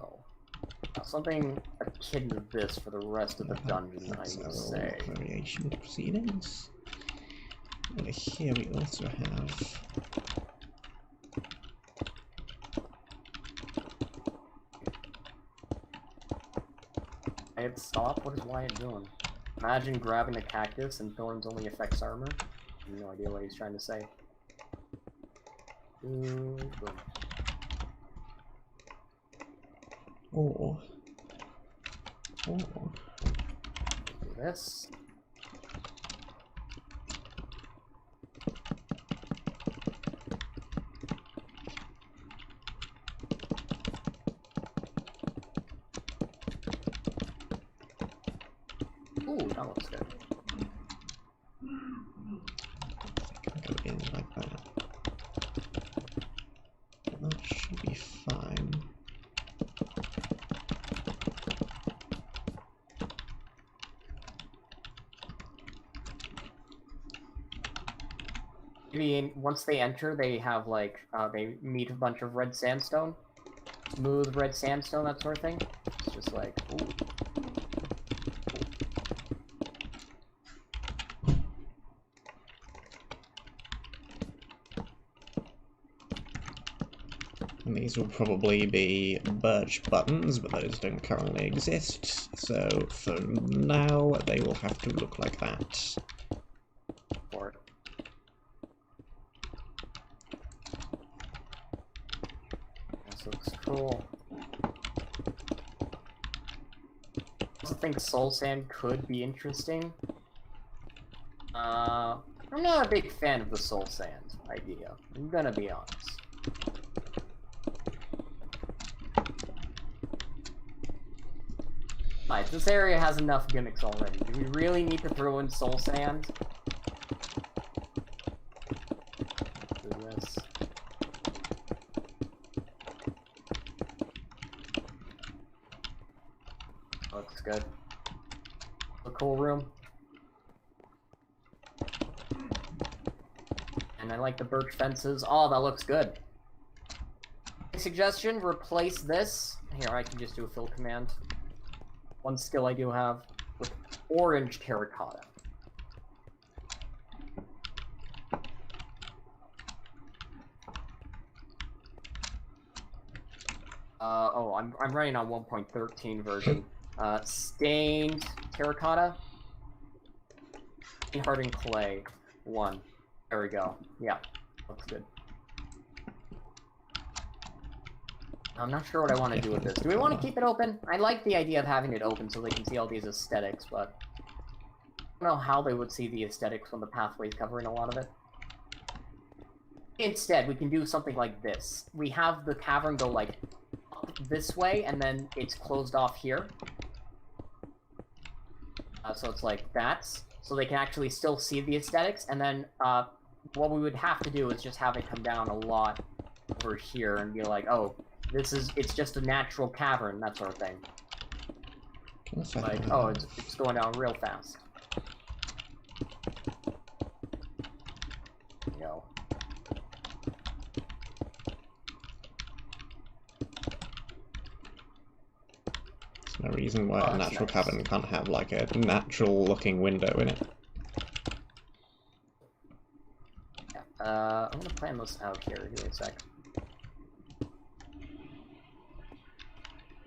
Oh. Something akin to this for the rest of the dungeon, I would say. Variation proceedings. Over here we also have... Wyatt, stop? What is Wyatt doing? Imagine grabbing a cactus and thorns only affects armor. I have no idea what he's trying to say. Boom. Oh. Oh. Do this. Ooh, that looks good. Go in like that. That should be fine. Maybe once they enter, they have like, they meet a bunch of red sandstone. Smooth red sandstone, that sort of thing. It's just like, ooh. And these will probably be birch buttons, but those don't currently exist. So for now, they will have to look like that. Or this looks cool. I also think soul sand could be interesting. I'm not a big fan of the soul sand idea. I'm gonna be honest. Alright, this area has enough gimmicks already. Do we really need to throw in soul sand? Do this. Looks good. A cool room. And I like the birch fences. Oh, that looks good. Suggestion, replace this. Here, I can just do a fill command. One skill I do have with orange terracotta. Oh, I'm running on 1.13 version. Stained terracotta. Hardened clay. 1. There we go. Yeah, looks good. I'm not sure what I want to do with this. Do we want to keep it open? I like the idea of having it open so they can see all these aesthetics, but I don't know how they would see the aesthetics when the pathway's covering a lot of it. Instead, we can do something like this. We have the cavern go, like, up this way, and then it's closed off here. So it's like that, so they can actually still see the aesthetics, and then what we would have to do is just have it come down a lot over here and be like, oh, it's just a natural cavern, that sort of thing. Like, oh, it's going down real fast. There you go. There's no reason why a natural cavern can't have, like, a natural-looking window in it. Yeah, I'm gonna plan this out here. Give me a sec.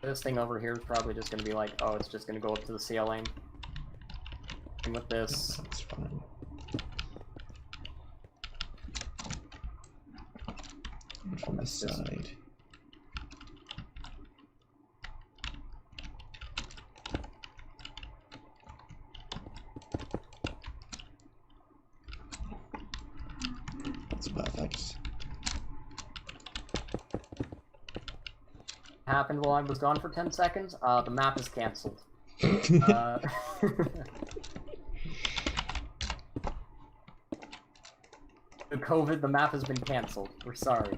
This thing over here is probably just gonna be like, oh, it's just gonna go up to the ceiling. And with this... Yeah, that's fine. And from this side. That's perfect. Happened while I was gone for 10 seconds. The map is cancelled. COVID, the map has been cancelled. We're sorry.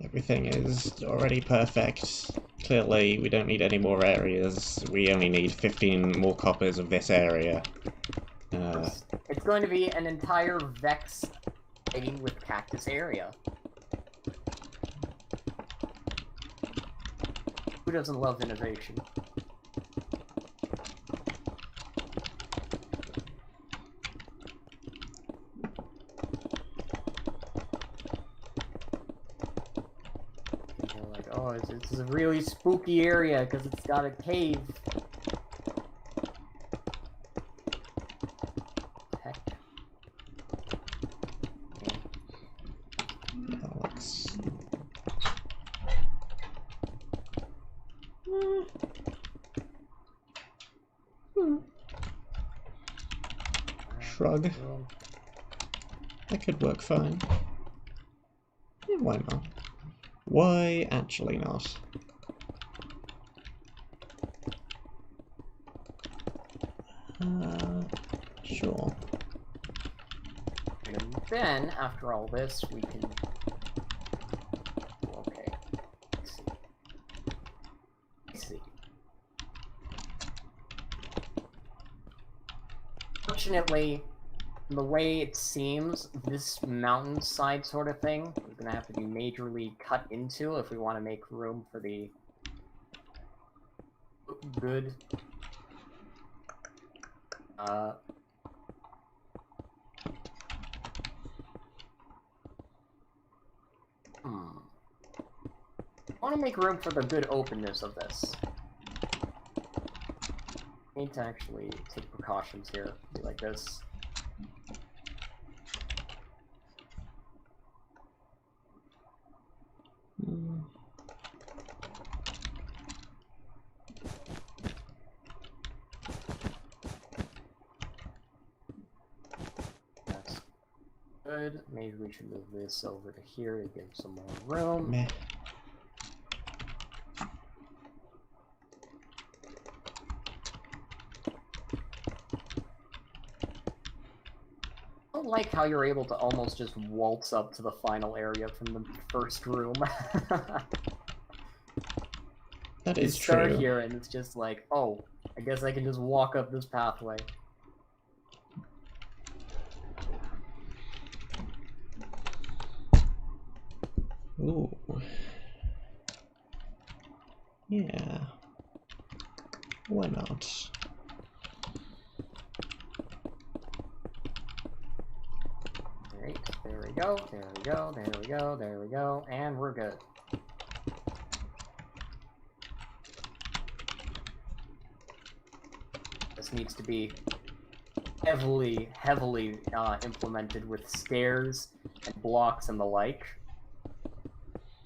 Everything is already perfect. Clearly, we don't need any more areas. We only need 15 more copies of this area. It's going to be an entire Vex fighting with cactus area. Who doesn't love innovation? You're like, oh, this is a really spooky area because it's got a cave. Heck. Shrug. That could work fine. Yeah, why not? Why actually not? Sure. And then, after all this, we can... Okay. Let's see. Fortunately, the way it seems, this mountainside sort of thing is going to have to be majorly cut into if we want to make room for the good. I want to make room for the good openness of this. I need to actually take precautions here. Be like this. That's good. Maybe we should move this over to here to give some more room. Meh. I don't like how you're able to almost just waltz up to the final area from the first room. That You is start true. here and it's just like, oh, I guess I can just walk up this pathway. Ooh. Yeah. Why not? Alright, there we go, there we go, there we go, there we go, and we're good. This needs to be heavily implemented with stairs and blocks and the like.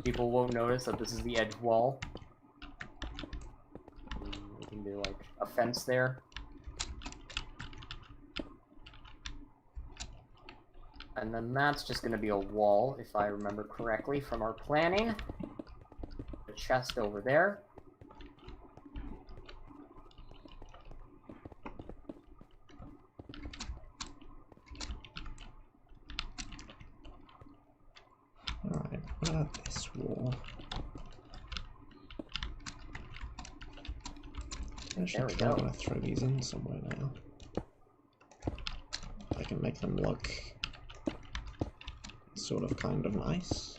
People won't notice that this is the edge wall. We can do like a fence there. And then that's just going to be a wall, if I remember correctly from our planning. A chest over there. Alright, what about this wall? I should try to throw these in somewhere now. I can make them look sort of kind of nice.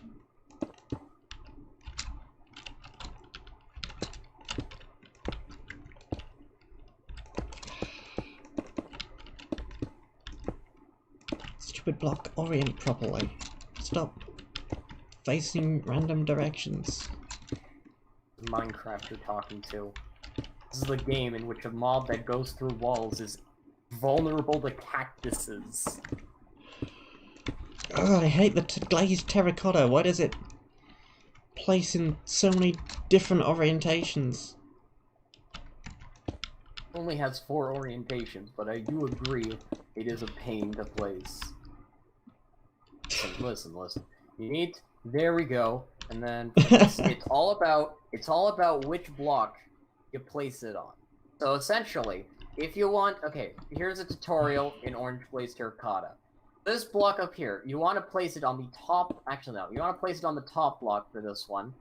Stupid block, orient properly. Stop facing random directions. Minecraft you're talking to. This is the game in which a mob that goes through walls is vulnerable to cactuses. Oh, I hate the glazed terracotta. Why does it place in so many different orientations? Only has 4 orientations, but I do agree it is a pain to place. Listen. You need. There we go. And then it's all about which block you place it on. So essentially, if you want, okay, here's a tutorial in orange glazed terracotta. This block up here, you want to place it on the top, actually no, you want to place it on the top block for this one.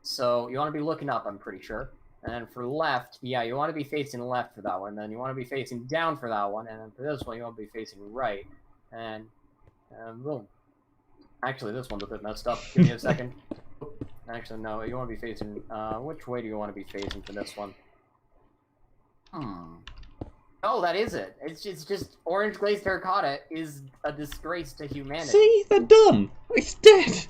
So you want to be looking up, I'm pretty sure. And then for left, yeah, you want to be facing left for that one. Then you want to be facing down for that one. And then for this one, you want to be facing right. And boom. Actually, this one's a bit messed up. Give me a second. Actually, no, you want to be facing, which way do you want to be facing for this one? Oh, that is it. It's just orange glazed terracotta is a disgrace to humanity. See, they're done. It's dead.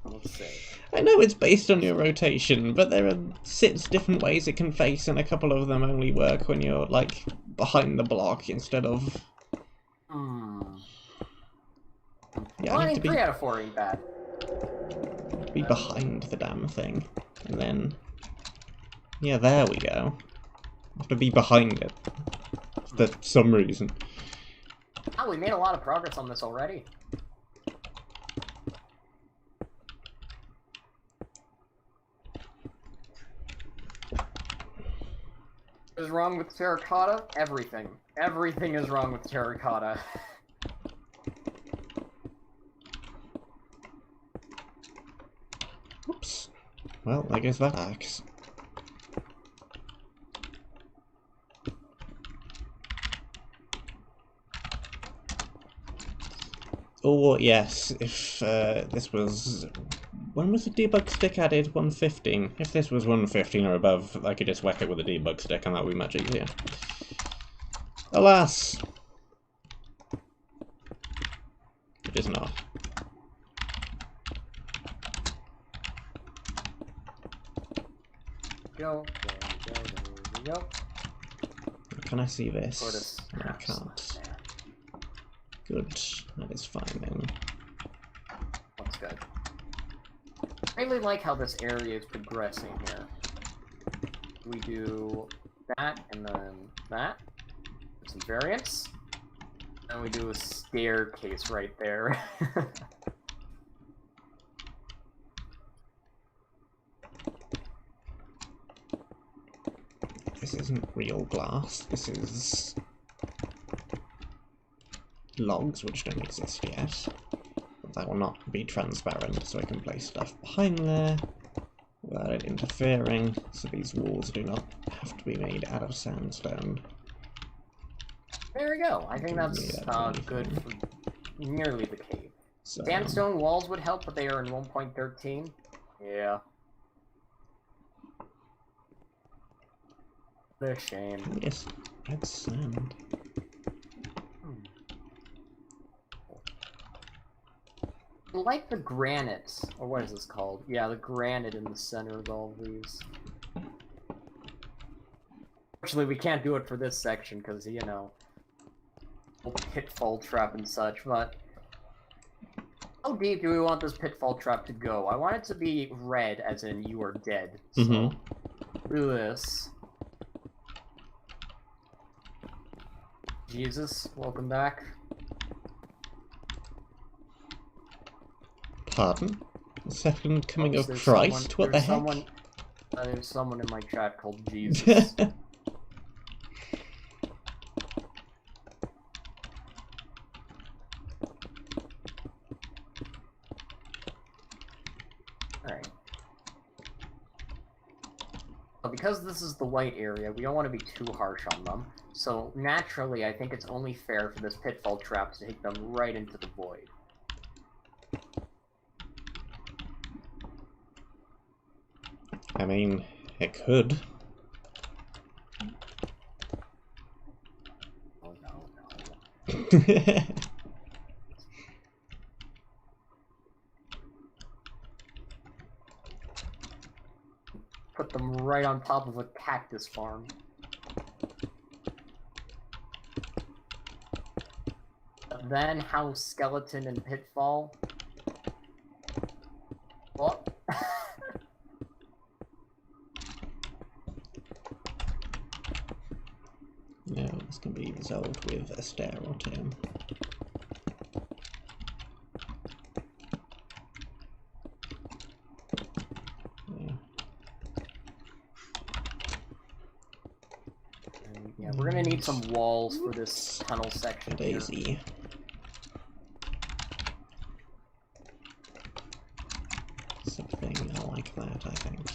Let's see. I know it's based on your rotation, but there are 6 different ways it can face, and a couple of them only work when you're like behind the block instead of. Yeah, Well, I need to be 3 out of 4 ain't bad. Be behind the damn thing, and then yeah, there we go. I have to be behind it for some reason. Oh, we made a lot of progress on this already. What is wrong with terracotta? Everything. Everything is wrong with terracotta. Oops. Well, I guess that axe. Oh, yes, if this was... When was the debug stick added? 115. If this was 115 or above, I could just whack it with a debug stick and that would be much easier. Alas! It is not. Go. Can I see this? No, I can't. Good. That is fine then. That's good. I really like how this area is progressing here. We do that, and then that. Some variants. And we do a staircase right there. This isn't real glass. This is logs, which don't exist yet. But that will not be transparent, so I can place stuff behind there without it interfering. So these walls do not have to be made out of sandstone. There we go. I think that's good for nearly the cave. So, Sandstone walls would help, but they are in 1.13. Yeah. The shame. yes, red sand. I like the granite, or what is this called? Yeah, the granite in the center of all of these. Fortunately, we can't do it for this section, because, you know, pitfall trap and such, but how deep do we want this pitfall trap to go? I want it to be red, as in you are dead. So do this. Jesus, welcome back. Pardon? The second coming of Christ? What the heck? There's someone in my chat called Jesus. Alright. Because this is the white area, we don't want to be too harsh on them. So naturally, I think it's only fair for this pitfall trap to take them right into the void. I mean, it could. Oh no. Put them right on top of a cactus farm. Then house skeleton and pitfall. What? No, this can be resolved with a stair or two. Yeah, we're gonna need some walls for this tunnel section. Daisy. Here. Something like that, I think.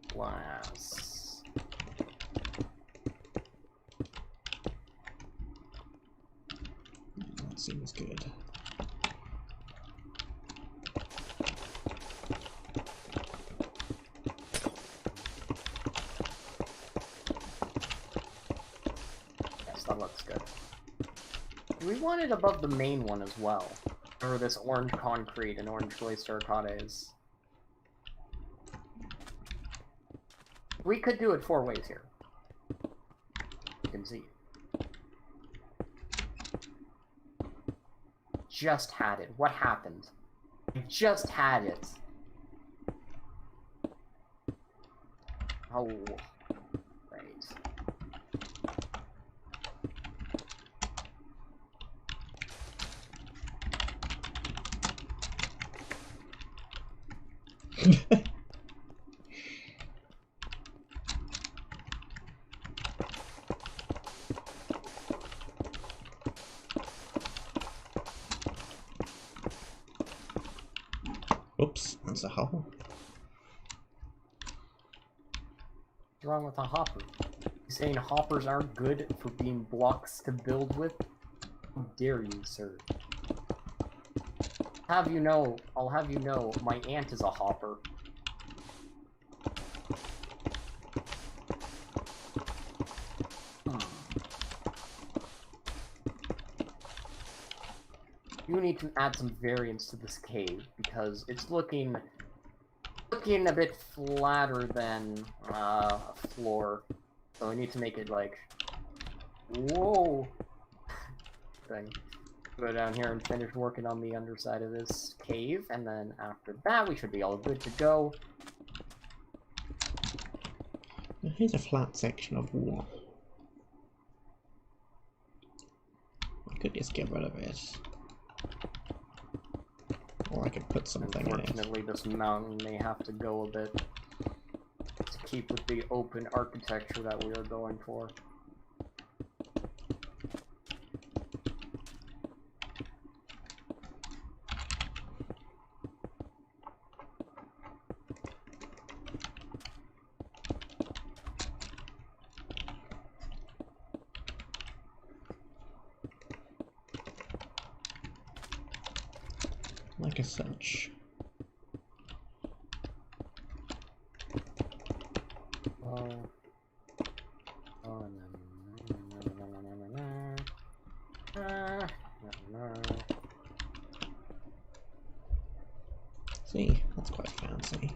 Glass. That seems good. Yes, that looks good. We want it above the main one as well. Or this orange concrete and orange glaze terracottas. We could do it 4 ways here. You can see. Just had it. What happened? I just had it. Oh. Right. Oops, that's a hole. What's wrong with a hopper? You saying hoppers aren't good for being blocks to build with? How dare you, sir? I'll have you know, my aunt is a hopper. You need to add some variance to this cave, because it's looking a bit flatter than a floor. So we need to make it like, whoa, thing. Go down here and finish working on the underside of this cave, and then after that we should be all good to go. Here's a flat section of wall. I could just get rid of it. Or I could put something in it. Unfortunately, this mountain may have to go a bit to keep with the open architecture that we are going for. Like as such. See, that's quite fancy.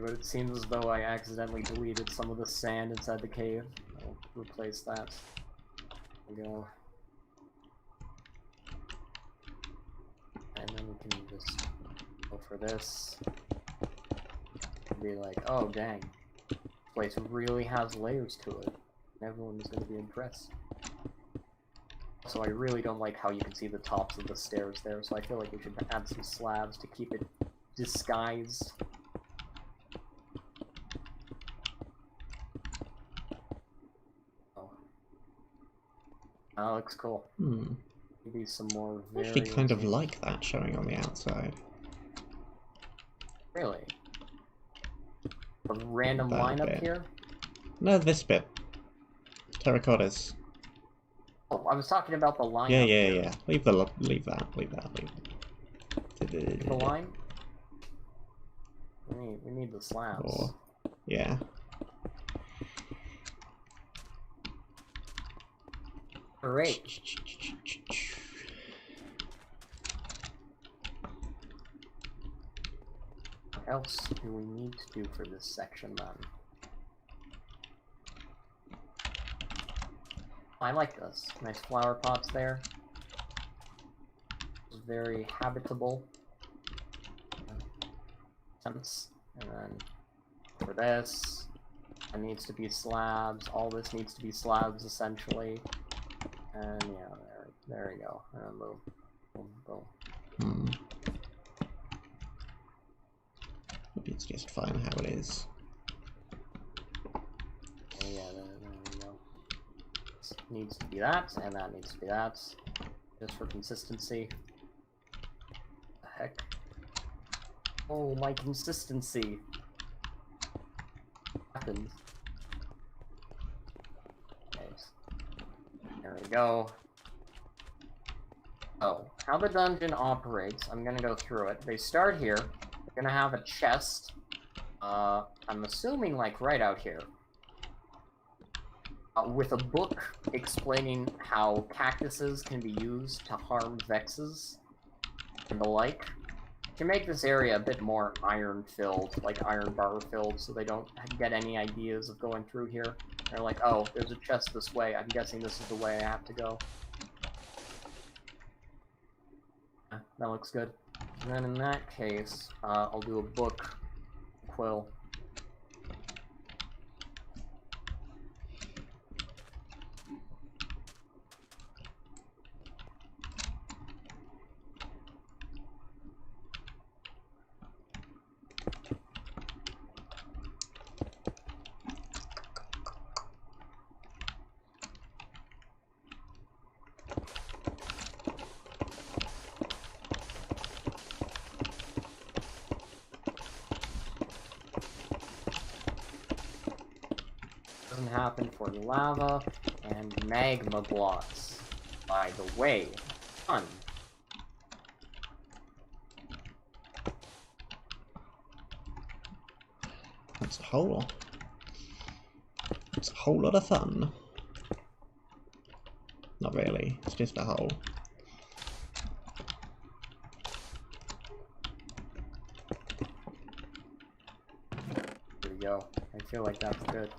But it seems as though I accidentally deleted some of the sand inside the cave. I'll replace that. There we go. And then we can just go for this. Be like, oh dang, this place really has layers to it. Everyone's gonna be impressed. So I really don't like how you can see the tops of the stairs there, so I feel like we should add some slabs to keep it disguised. Oh. That looks cool. Maybe some more I actually kind of like that showing on the outside. Really? A random lineup here? No, this bit. Terracottas. Oh, I was talking about the line. Yeah. Leave that. The line? We need the slabs. Or, yeah. Great. What else do we need to do for this section then? I like this. Nice flower pots there. It's very habitable. Sense. And then for this, it needs to be slabs. All this needs to be slabs essentially. And yeah, there we go. And boom, boom, boom. Maybe it's just fine how it is. Yeah, there we go. This needs to be that, and that needs to be that. Just for consistency. The heck? Oh, my consistency. What happened? Okay. There we go. Oh, how the dungeon operates, I'm gonna go through it. They start here. They're gonna have a chest. I'm assuming like right out here. With a book explaining how cactuses can be used to harm vexes and the like. To make this area a bit more iron-filled, like iron bar-filled, so they don't get any ideas of going through here. They're like, oh, there's a chest this way, I'm guessing this is the way I have to go. That looks good. And then in that case, I'll do a book quill. Happen for lava and magma blocks. By the way, fun. That's a whole lot of fun. Not really, it's just a hole. There we go. I feel like that's good.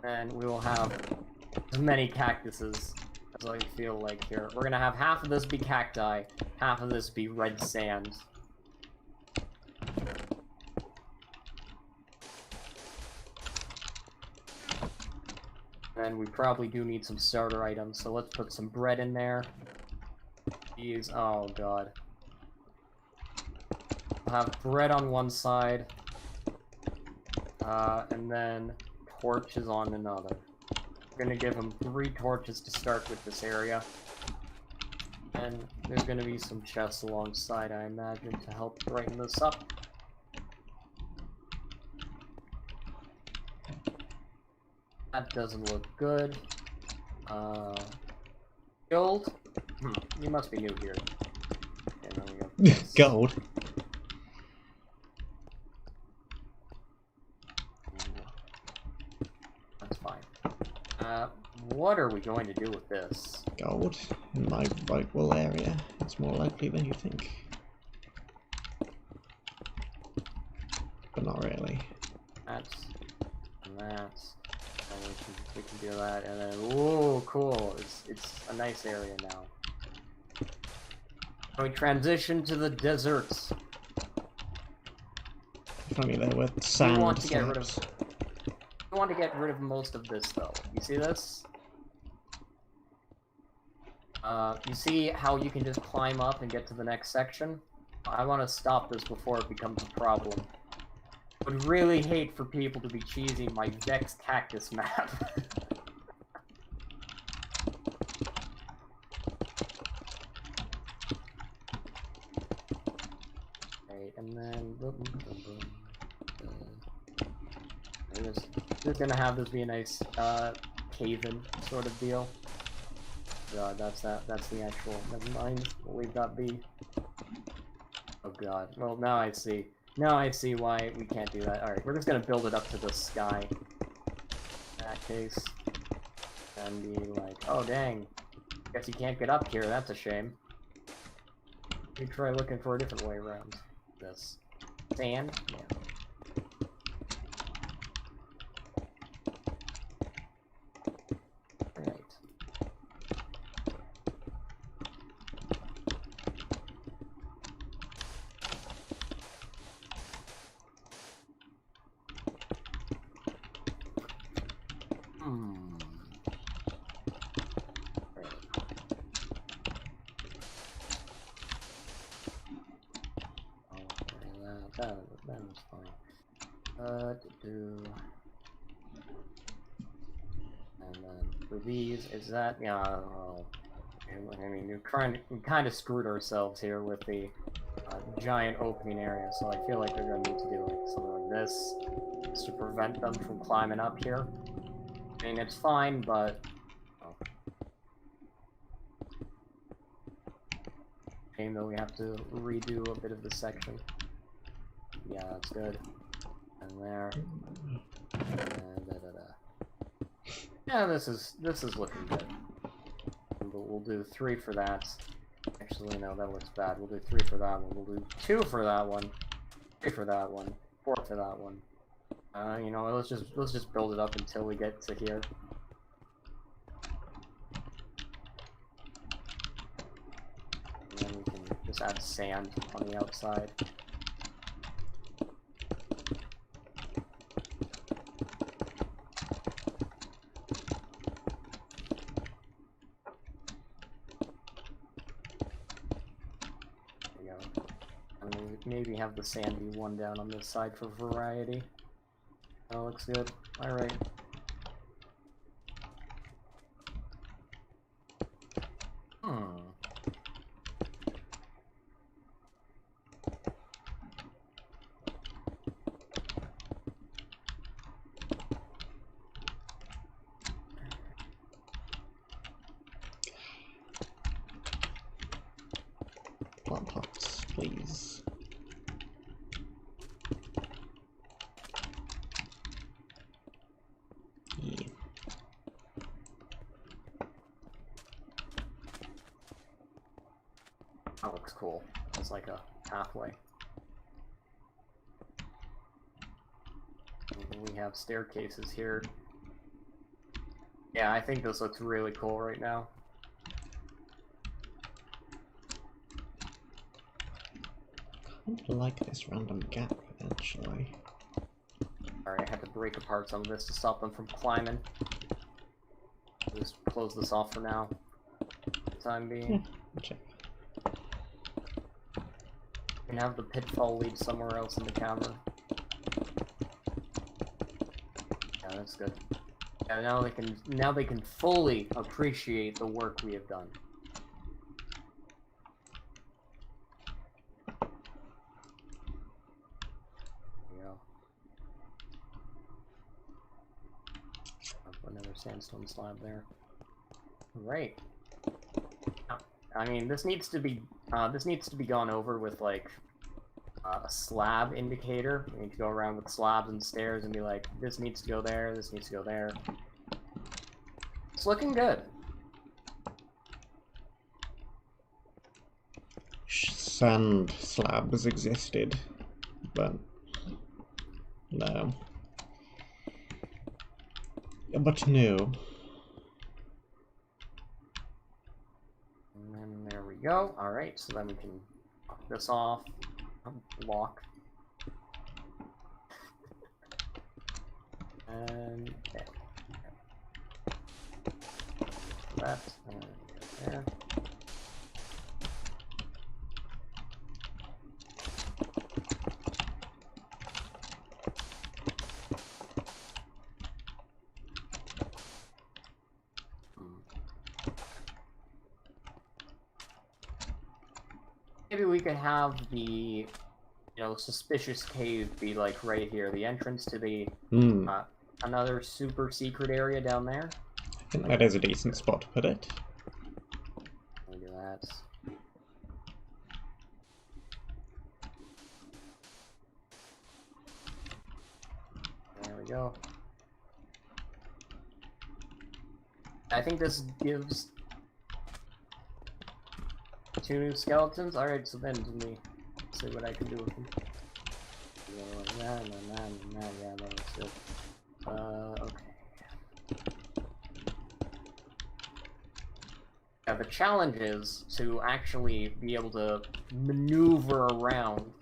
And we will have as many cactuses as I feel like here. We're gonna have half of this be cacti, half of this be red sand. And we probably do need some starter items, so let's put some bread in there. These, oh god. We'll have bread on one side, and then torches on another. We're gonna give him 3 torches to start with this area. And there's gonna be some chests alongside, I imagine, to help brighten this up. That doesn't look good. Gold? You must be new here. Okay, there we go. Gold? That's fine. What are we going to do with this? Gold? In my right wool area. It's more likely than you think. but not really. That's and that's. And we can do that, and then ooh, cool! It's a nice area now. We transition to the deserts. Funny there with sand We want to get rid slabs. of. We want to get rid of most of this, though. You see this? You see how you can just climb up and get to the next section? I want to stop this before it becomes a problem. I would really hate for people to be cheesing my Vex Cactus map. Right, and then... I'm just gonna have this be a nice, cave-in sort of deal. God, that's the actual... Never mind, we'll leave that be. Oh god, well now I see. Now I see why we can't do that. Alright, we're just gonna build it up to the sky. In that case. And be like, oh dang. Guess you can't get up here, that's a shame. We try looking for a different way around this. Sand? Yeah. Alright. That was fine. And then for these, is that, yeah, well, I mean, we kind of screwed ourselves here with the giant opening area, so I feel like we're gonna need to do like something like this, just to prevent them from climbing up here. I mean, it's fine, but... Oh. Shame though, we have to redo a bit of the section. Yeah, that's good. And there. And Yeah, this is looking good. But we'll do 3 for that. Actually, no, that looks bad. We'll do 3 for that one. We'll do 2 for that one. 3 for that one. 4 for that one. You know, let's just build it up until we get to here. And then we can just add sand on the outside. Maybe have the sandy one down on this side for variety. That looks good. Alright. Plant pots, please. That looks cool. It's like a pathway. And we have staircases here. Yeah, I think this looks really cool right now. I like this random gap, actually. Alright, I had to break apart some of this to stop them from climbing. Just close this off for now. For the time being. Check. We can have the pitfall lead somewhere else in the camera. Yeah, that's good. Yeah, now they can fully appreciate the work we have done. There we go. I'll put another sandstone slab there. Right. I mean, this needs to be gone over with like a slab indicator. We need to go around with slabs and stairs and be like, this needs to go there, this needs to go there. It's looking good. Sand slabs existed, but No. But no. And then there we go. Alright, so then we can lock this off. Lock. And okay. That and there. Maybe we could have the, suspicious cave be like right here, the entrance to the another super secret area down there. I think that is a decent spot to put it. Look at that. There we go. I think this gives 2 new skeletons. Alright, so then let me see what I can do with them. Yeah, that looks good. Okay. Yeah, the challenge is to actually be able to maneuver around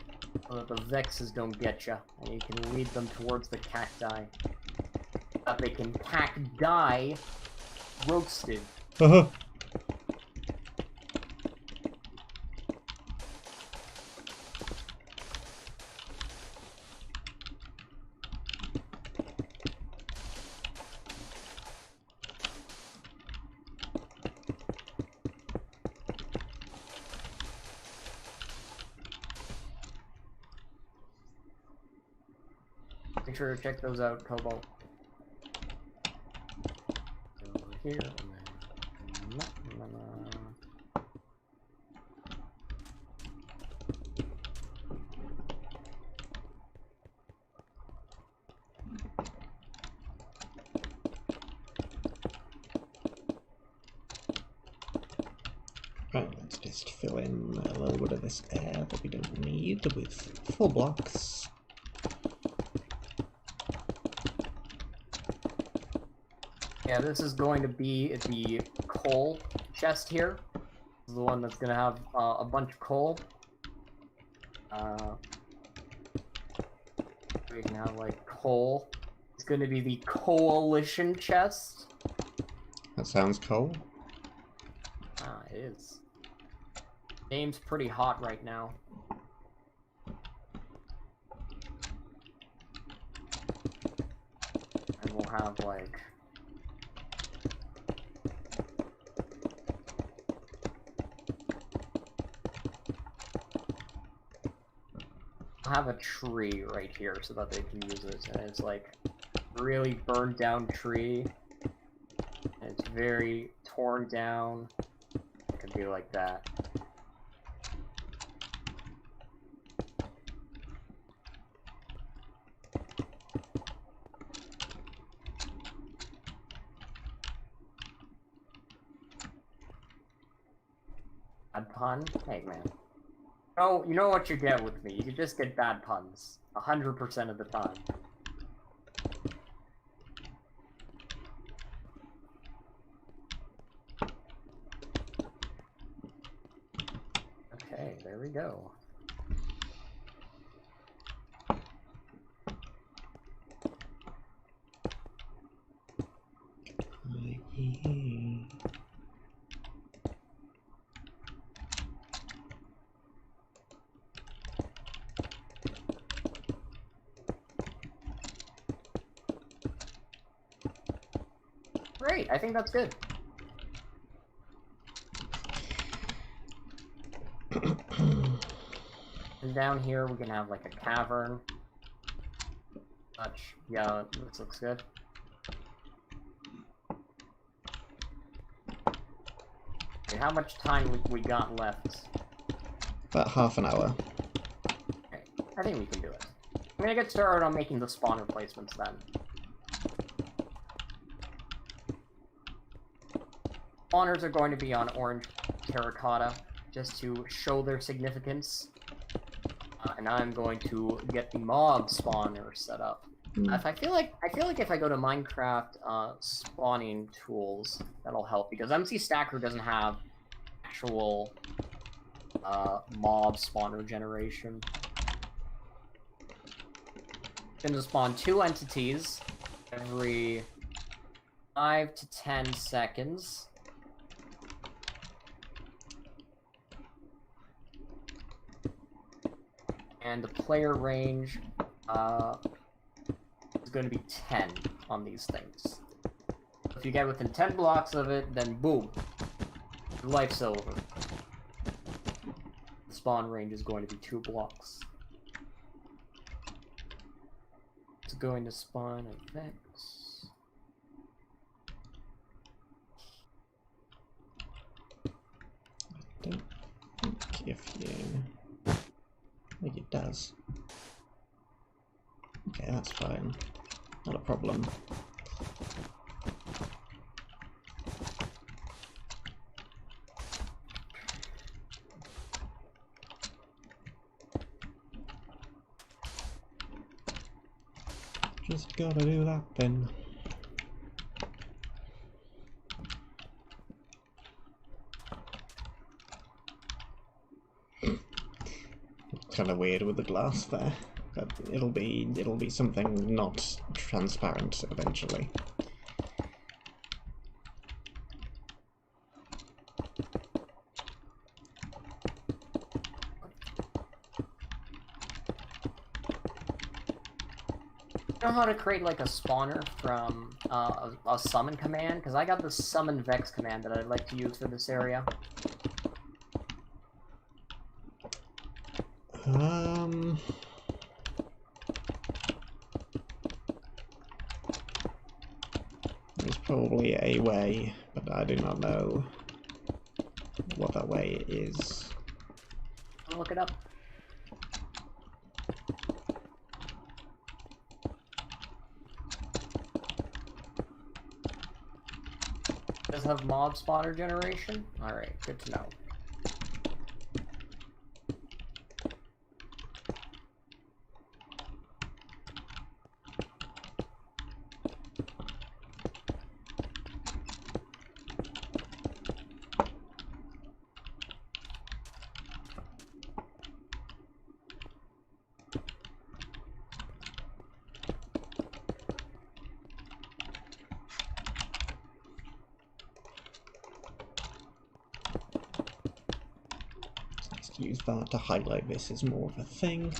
so that the Vexes don't get you, and you can lead them towards the cacti. That they can cacti roasted. Make sure to check those out, Cobalt. Over here, and then... Right, let's just fill in a little bit of this air that we don't need with 4 blocks. Yeah, this is going to be the coal chest here. This is the one that's going to have a bunch of coal. We can have, like, coal. It's going to be the coalition chest. That sounds cool. Ah, it is. Game's pretty hot right now. And we'll have, like... I'll have a tree right here so that they can use it. And it's, like, really burned down tree. And it's very torn down. It could be like that. Bad pun? Hey, man. Oh, you know what you get with me. You just get bad puns. 100% of the time. Okay, there we go. Great, I think that's good. And down here we can have like a cavern. Yeah, this looks good. Okay, how much time we got left? About half an hour. Okay, I think we can do it. I'm gonna get started on making the spawner placements then. Spawners are going to be on orange terracotta, just to show their significance. And I'm going to get the mob spawner set up. If I feel like if I go to Minecraft spawning tools, that'll help because MC Stacker doesn't have actual mob spawner generation. Going to spawn 2 entities every 5 to 10 seconds. And the player range is going to be 10 on these things. If you get within 10 blocks of it, then boom, your life's over. The spawn range is going to be 2 blocks. It's going to spawn a Vex. I don't think if you... I think it does. Okay, that's fine. Not a problem. Just gotta do that then. Kind of weird with the glass there, but it'll be something not transparent eventually. You know how to create like a spawner from a summon command? Because I got the summon Vex command that I'd like to use for this area. There's probably a way, but I do not know what that way is. I'll look it up. Does it have mob spawner generation? Alright, good to know. Use that to highlight this as more of a thing.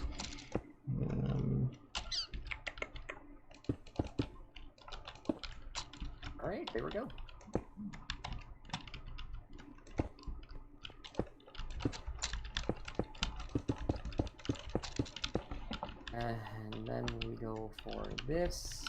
Alright, there we go. And then we go for this.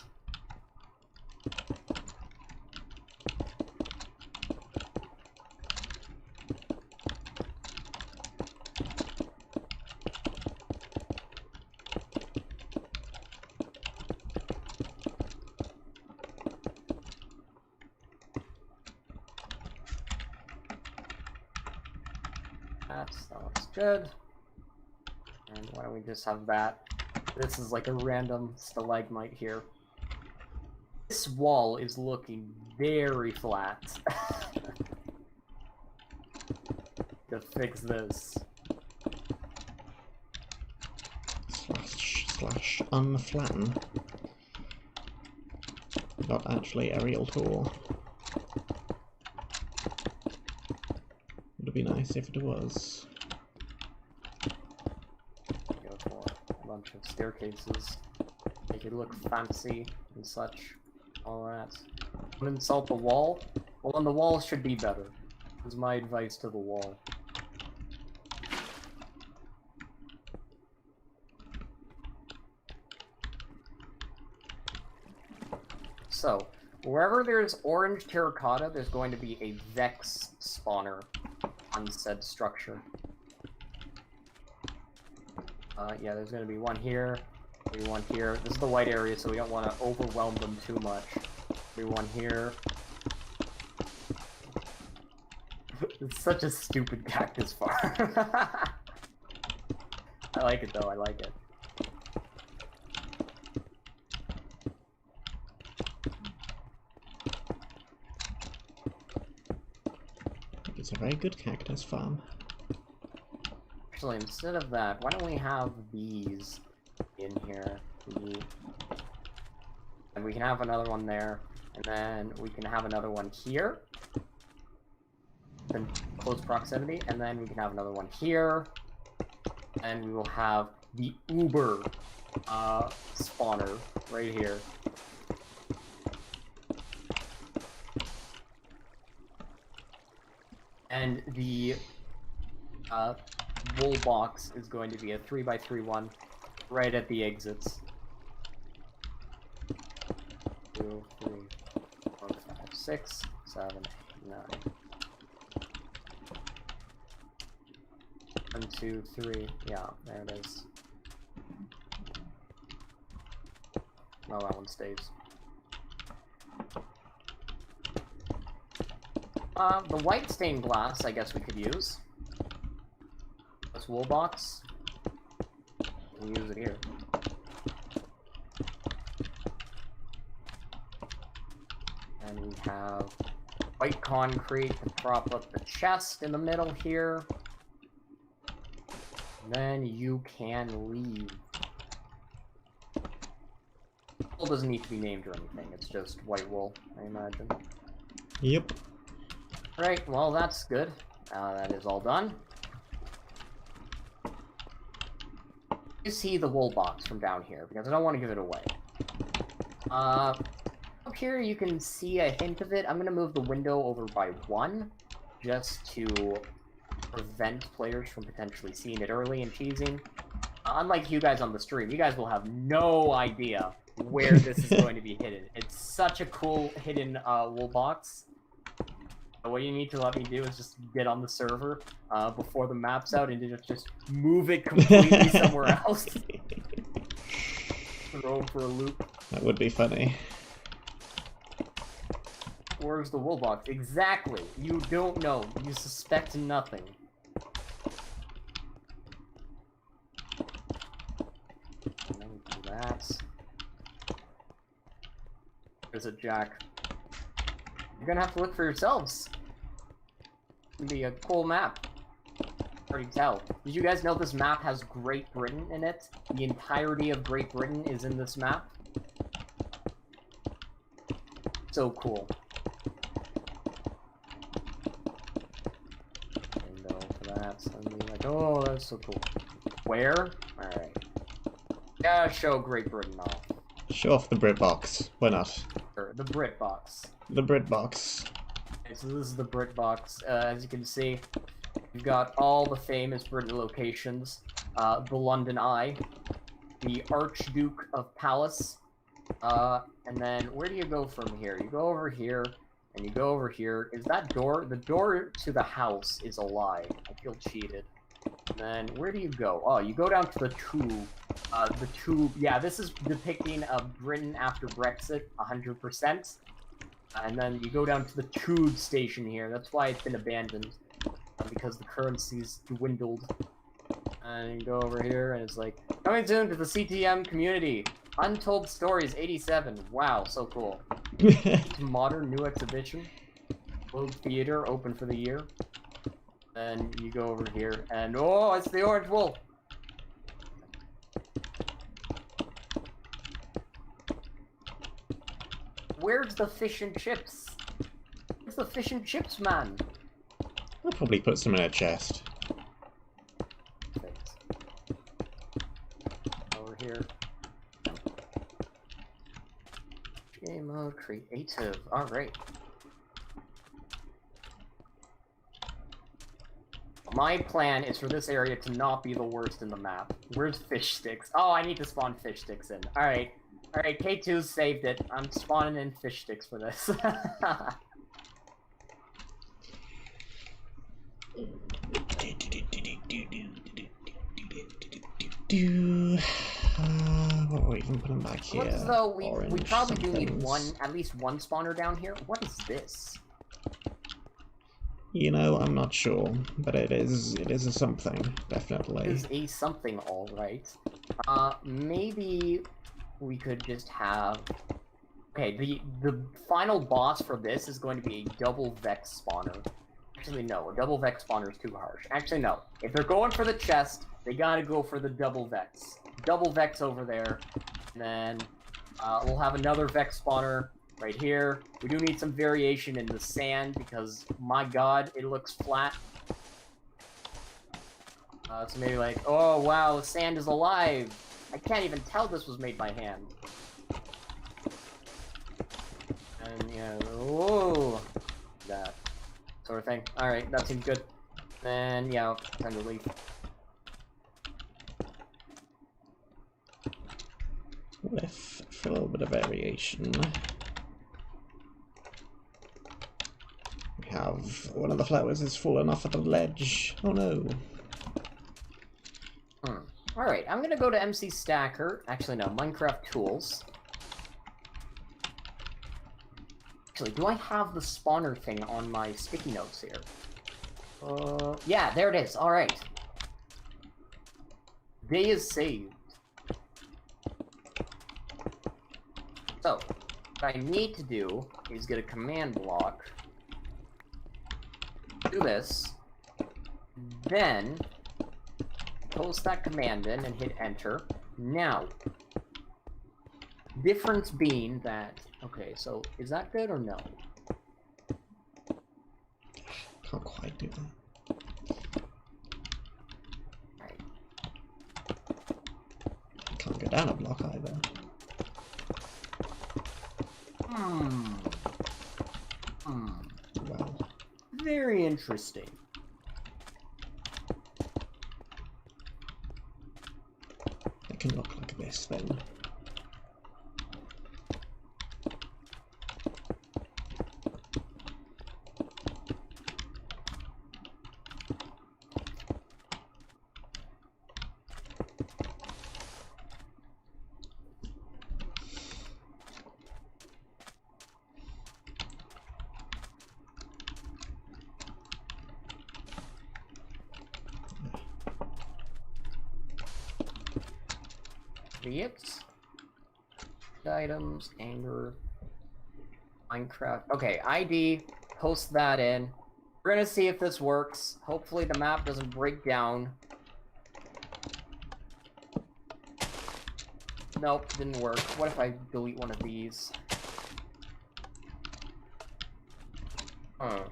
That looks good. And why don't we just have that? This is like a random stalagmite here. This wall is looking very flat. To fix this. Slash unflatten. Not actually a real tool. Would be nice if it was. Go for a bunch of staircases. Make it look fancy and such. All that. Don't insult the wall. Well, then the wall should be better. Is my advice to the wall. So, wherever there's orange terracotta, there's going to be a Vex spawner on said structure. Yeah, there's going to be one here, maybe one here. This is the white area, so we don't want to overwhelm them too much. Maybe one here. It's such a stupid cactus farm. I like it though, I like it. It's a very good cactus farm. Actually, instead of that, why don't we have these in here? And we can have another one there, and then we can have another one here. In close proximity, and then we can have another one here. And we will have the Uber spawner right here. And the wool box is going to be a 3x3 one right at the exits. 2, 3, 4, 5, 6, 7, 8, 9. 1, 2, 3. Yeah, there it is. No, that one stays. The white stained glass, I guess we could use. This wool box. We can use it here. And we have white concrete to prop up the chest in the middle here. Then you can leave. Wool doesn't need to be named or anything, it's just white wool, I imagine. Yep. Right, well that's good. That is all done. You see the wool box from down here, because I don't want to give it away. Up here you can see a hint of it. I'm going to move the window over by 1, just to prevent players from potentially seeing it early and cheesing. Unlike you guys on the stream, you guys will have no idea where this is going to be hidden. It's such a cool hidden wool box. What you need to let me do is just get on the server before the map's out and just move it completely somewhere else. Throw for a loop. That would be funny. Where's the wool box? Exactly. You don't know. You suspect nothing. And then we do that. There's a jack. You're gonna have to look for yourselves. It's gonna be a cool map. Already tell. Did you guys know this map has Great Britain in it? The entirety of Great Britain is in this map. So cool. Window for that. And be like, oh, that's so cool. Where? Alright. Yeah, show Great Britain off. Show off the Brit box. Why not? Or the Brit box. The Brit box. Okay, so this is the Brit box. As you can see, you've got all the famous Britain locations. The London Eye, the Archduke of Palace, and then where do you go from here? You go over here, and you go over here. Is that door? The door to the house is a lie. I feel cheated. And then where do you go? Oh, you go down to the tube. The tube. Yeah, this is depicting Britain after Brexit, 100%. And then you go down to the tube station here. That's why it's been abandoned. Because the currency's dwindled. And you go over here, and it's like, coming soon to the CTM community. Untold Stories 87. Wow, so cool. Modern new exhibition. Globe Theater, open for the year. Then you go over here, and oh, it's the orange wool. Where's the fish and chips? Where's the fish and chips, man? I'll probably put some in a chest. Perfect. Over here. Game mode creative. Alright. My plan is for this area to not be the worst in the map. Where's fish sticks? Oh, I need to spawn fish sticks in. Alright. Alright, K2 saved it. I'm spawning in fish sticks for this. What are we even putting back here? Looks as though we probably do need somethings. at least one spawner down here. What is this? You know, I'm not sure, but it is a something, definitely. It is a something, all right. Maybe we could just have. Okay, the final boss for this is going to be a double vex spawner. Actually, no, a double vex spawner is too harsh. Actually, no. If they're going for the chest, they gotta go for the double vex. Double vex over there, and then we'll have another vex spawner right here. We do need some variation in the sand because, my god, it looks flat. So maybe like, oh wow, the sand is alive. I can't even tell this was made by hand. And yeah, whoa, that sort of thing. All right, that seems good. Then yeah, time to leave. What if, for a little bit of variation, we have one of the flowers is fallen off at the ledge? Oh no. Alright, I'm gonna go to MC Stacker. Actually, no, Minecraft Tools. Actually, do I have the spawner thing on my sticky notes here? Yeah, there it is. Alright. Day is saved. So, what I need to do is get a command block. Do this. Then post that command in and hit enter. Now, difference being that, okay, so is that good or no? Can't quite do that. Right. Can't go down a block either. Well, Very interesting. it can look like this then. Create items, anger, Minecraft. Okay, ID, post that in. We're gonna see if this works. Hopefully the map doesn't break down. Nope, didn't work. What if I delete one of these? Oh,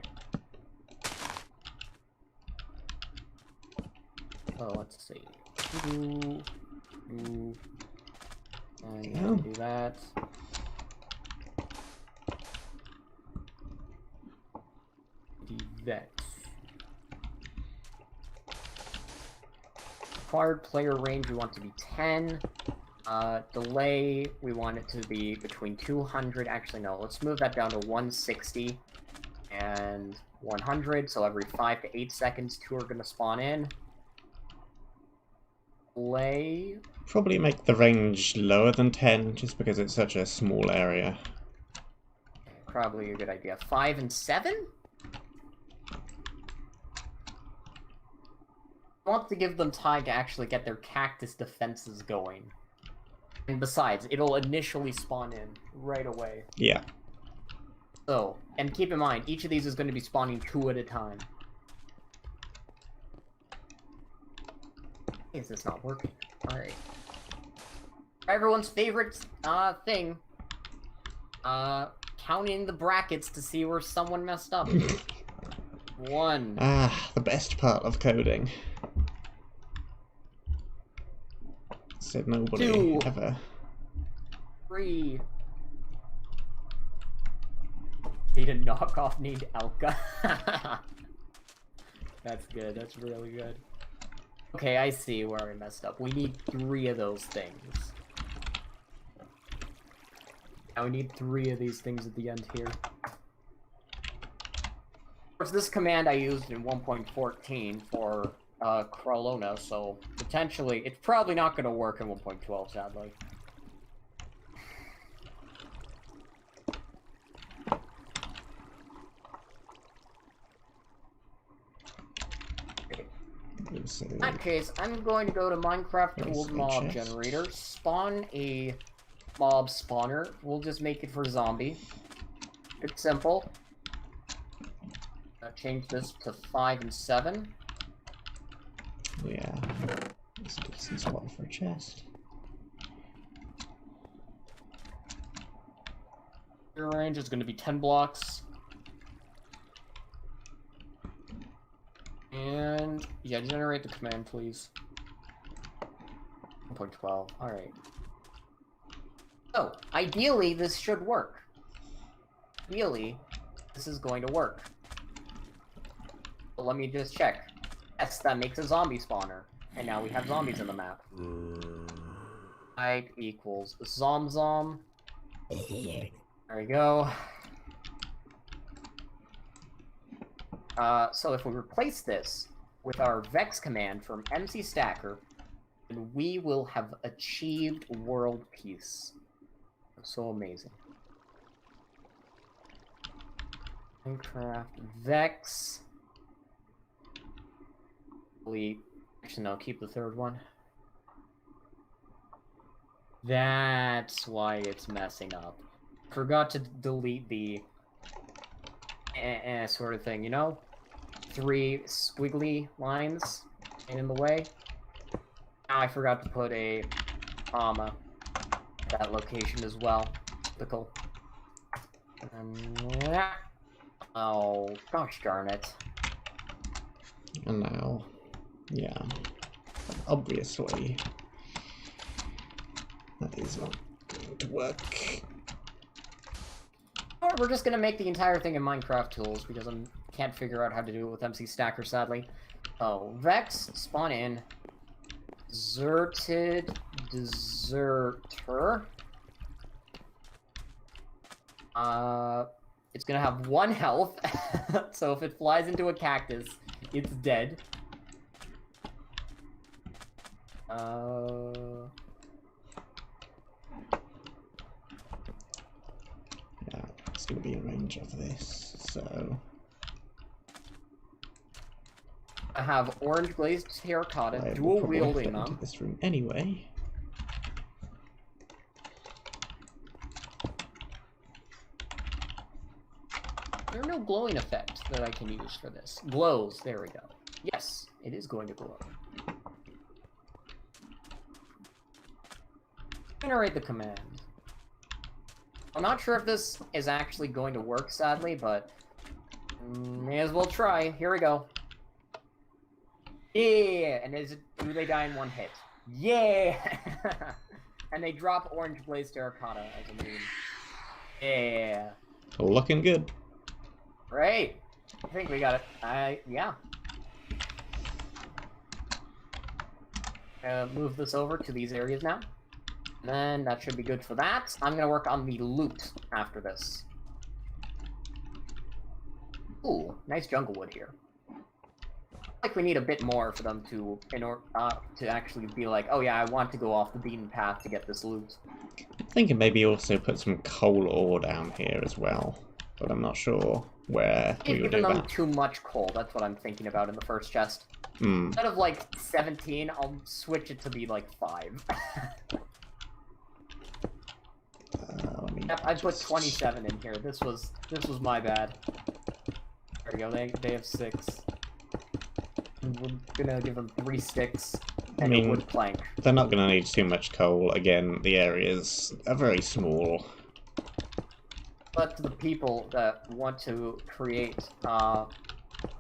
let's see. And do that. Vex. Required player range we want to be 10. Delay we want it to be between 200. Actually, no. Let's move that down to 160 and 100. So every 5 to 8 seconds, 2 are going to spawn in. Delay. Probably make the range lower than 10, just because it's such a small area. Probably a good idea. 5 and 7? I want to give them time to actually get their cactus defenses going. And besides, it'll initially spawn in right away. Yeah. So, and keep in mind, each of these is going to be spawning 2 at a time. Is this not working? Alright. Everyone's favorite thing. Counting the brackets to see where someone messed up. 1. Ah, the best part of coding. Said nobody 2. ever. 3. Need a knockoff named Elka. That's good. That's really good. Okay, I see where I messed up. We need 3 of those things. Now we need 3 of these things at the end here. Of course, this command I used in 1.14 for Krolona, so potentially it's probably not going to work in 1.12, sadly. So, In that case, I'm going to go to Minecraft There's Tools a Mob chest. Generator, spawn a mob spawner. We'll just make it for zombie. It's simple. Change this to 5 and 7. yeah. It's a decent spot for a chest. Your range is going to be 10 blocks. And, yeah, generate the command, please. 1.12, alright. So, ideally, this should work. Ideally, this is going to work. But let me just check. Yes, that makes a zombie spawner. And now we have zombies in the map. Type equals zom. There we go. So if we replace this with our vex command from MC Stacker, then we will have achieved world peace. So amazing. Minecraft vex. Delete. Actually, no, keep the third one. That's why it's messing up. Forgot to delete the sort of thing, you know? 3 squiggly lines in the way. Now I forgot to put a comma at that location as well. Typical. Oh, gosh darn it. And now, yeah, obviously, that is not going to work. Or we're just gonna make the entire thing in Minecraft Tools because I can't figure out how to do it with MC Stacker, sadly. Oh, Vex, spawn in. Deserted Deserter. It's gonna have 1 health, so if it flies into a cactus, it's dead. Yeah, it's going to be a range of this, so... I have orange glazed terracotta, I will dual probably wielding fit into them. this room anyway. There are no glowing effects that I can use for this. Glows, there we go. Yes, it is going to glow. Generate the command. I'm not sure if this is actually going to work, sadly, but may as well try. Here we go. Yeah, and do they die in 1 hit? Yeah! And they drop orange glazed terracotta as a meme. Yeah. Looking good. Great. I think we got it. Yeah. Move this over to these areas now. And then that should be good for that. I'm gonna work on the loot after this. Ooh, nice jungle wood here. Like we need a bit more for them to, to actually be like, oh yeah, I want to go off the beaten path to get this loot. I'm thinking maybe also put some coal ore down here as well, but I'm not sure where we would do Giving them that. too much coal, that's what I'm thinking about in the first chest. Instead of like 17, I'll switch it to be like 5. Yep, I put 27 in here. This was my bad. There we go. They have 6. And we're gonna give them 3 sticks and a wood plank. They're not going to need too much coal. Again, the areas are very small. But to the people that want to create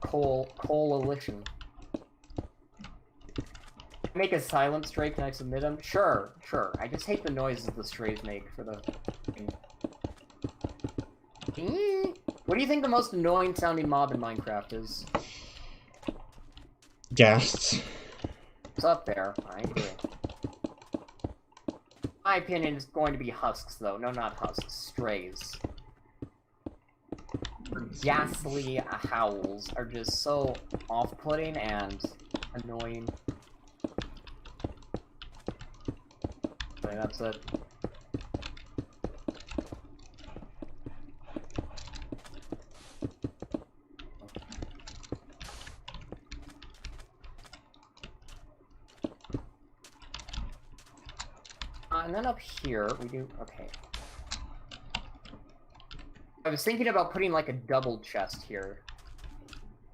coalition. Make a silent stray, can I submit them? Sure. I just hate the noises the strays make for the... What do you think the most annoying sounding mob in Minecraft is? Ghasts. It's up there, I agree. My opinion is going to be husks, though. No, not husks. Strays. Ghastly howls are just so off-putting and annoying. Okay, that's it. And then up here, we do... Okay. I was thinking about putting, like, a double chest here.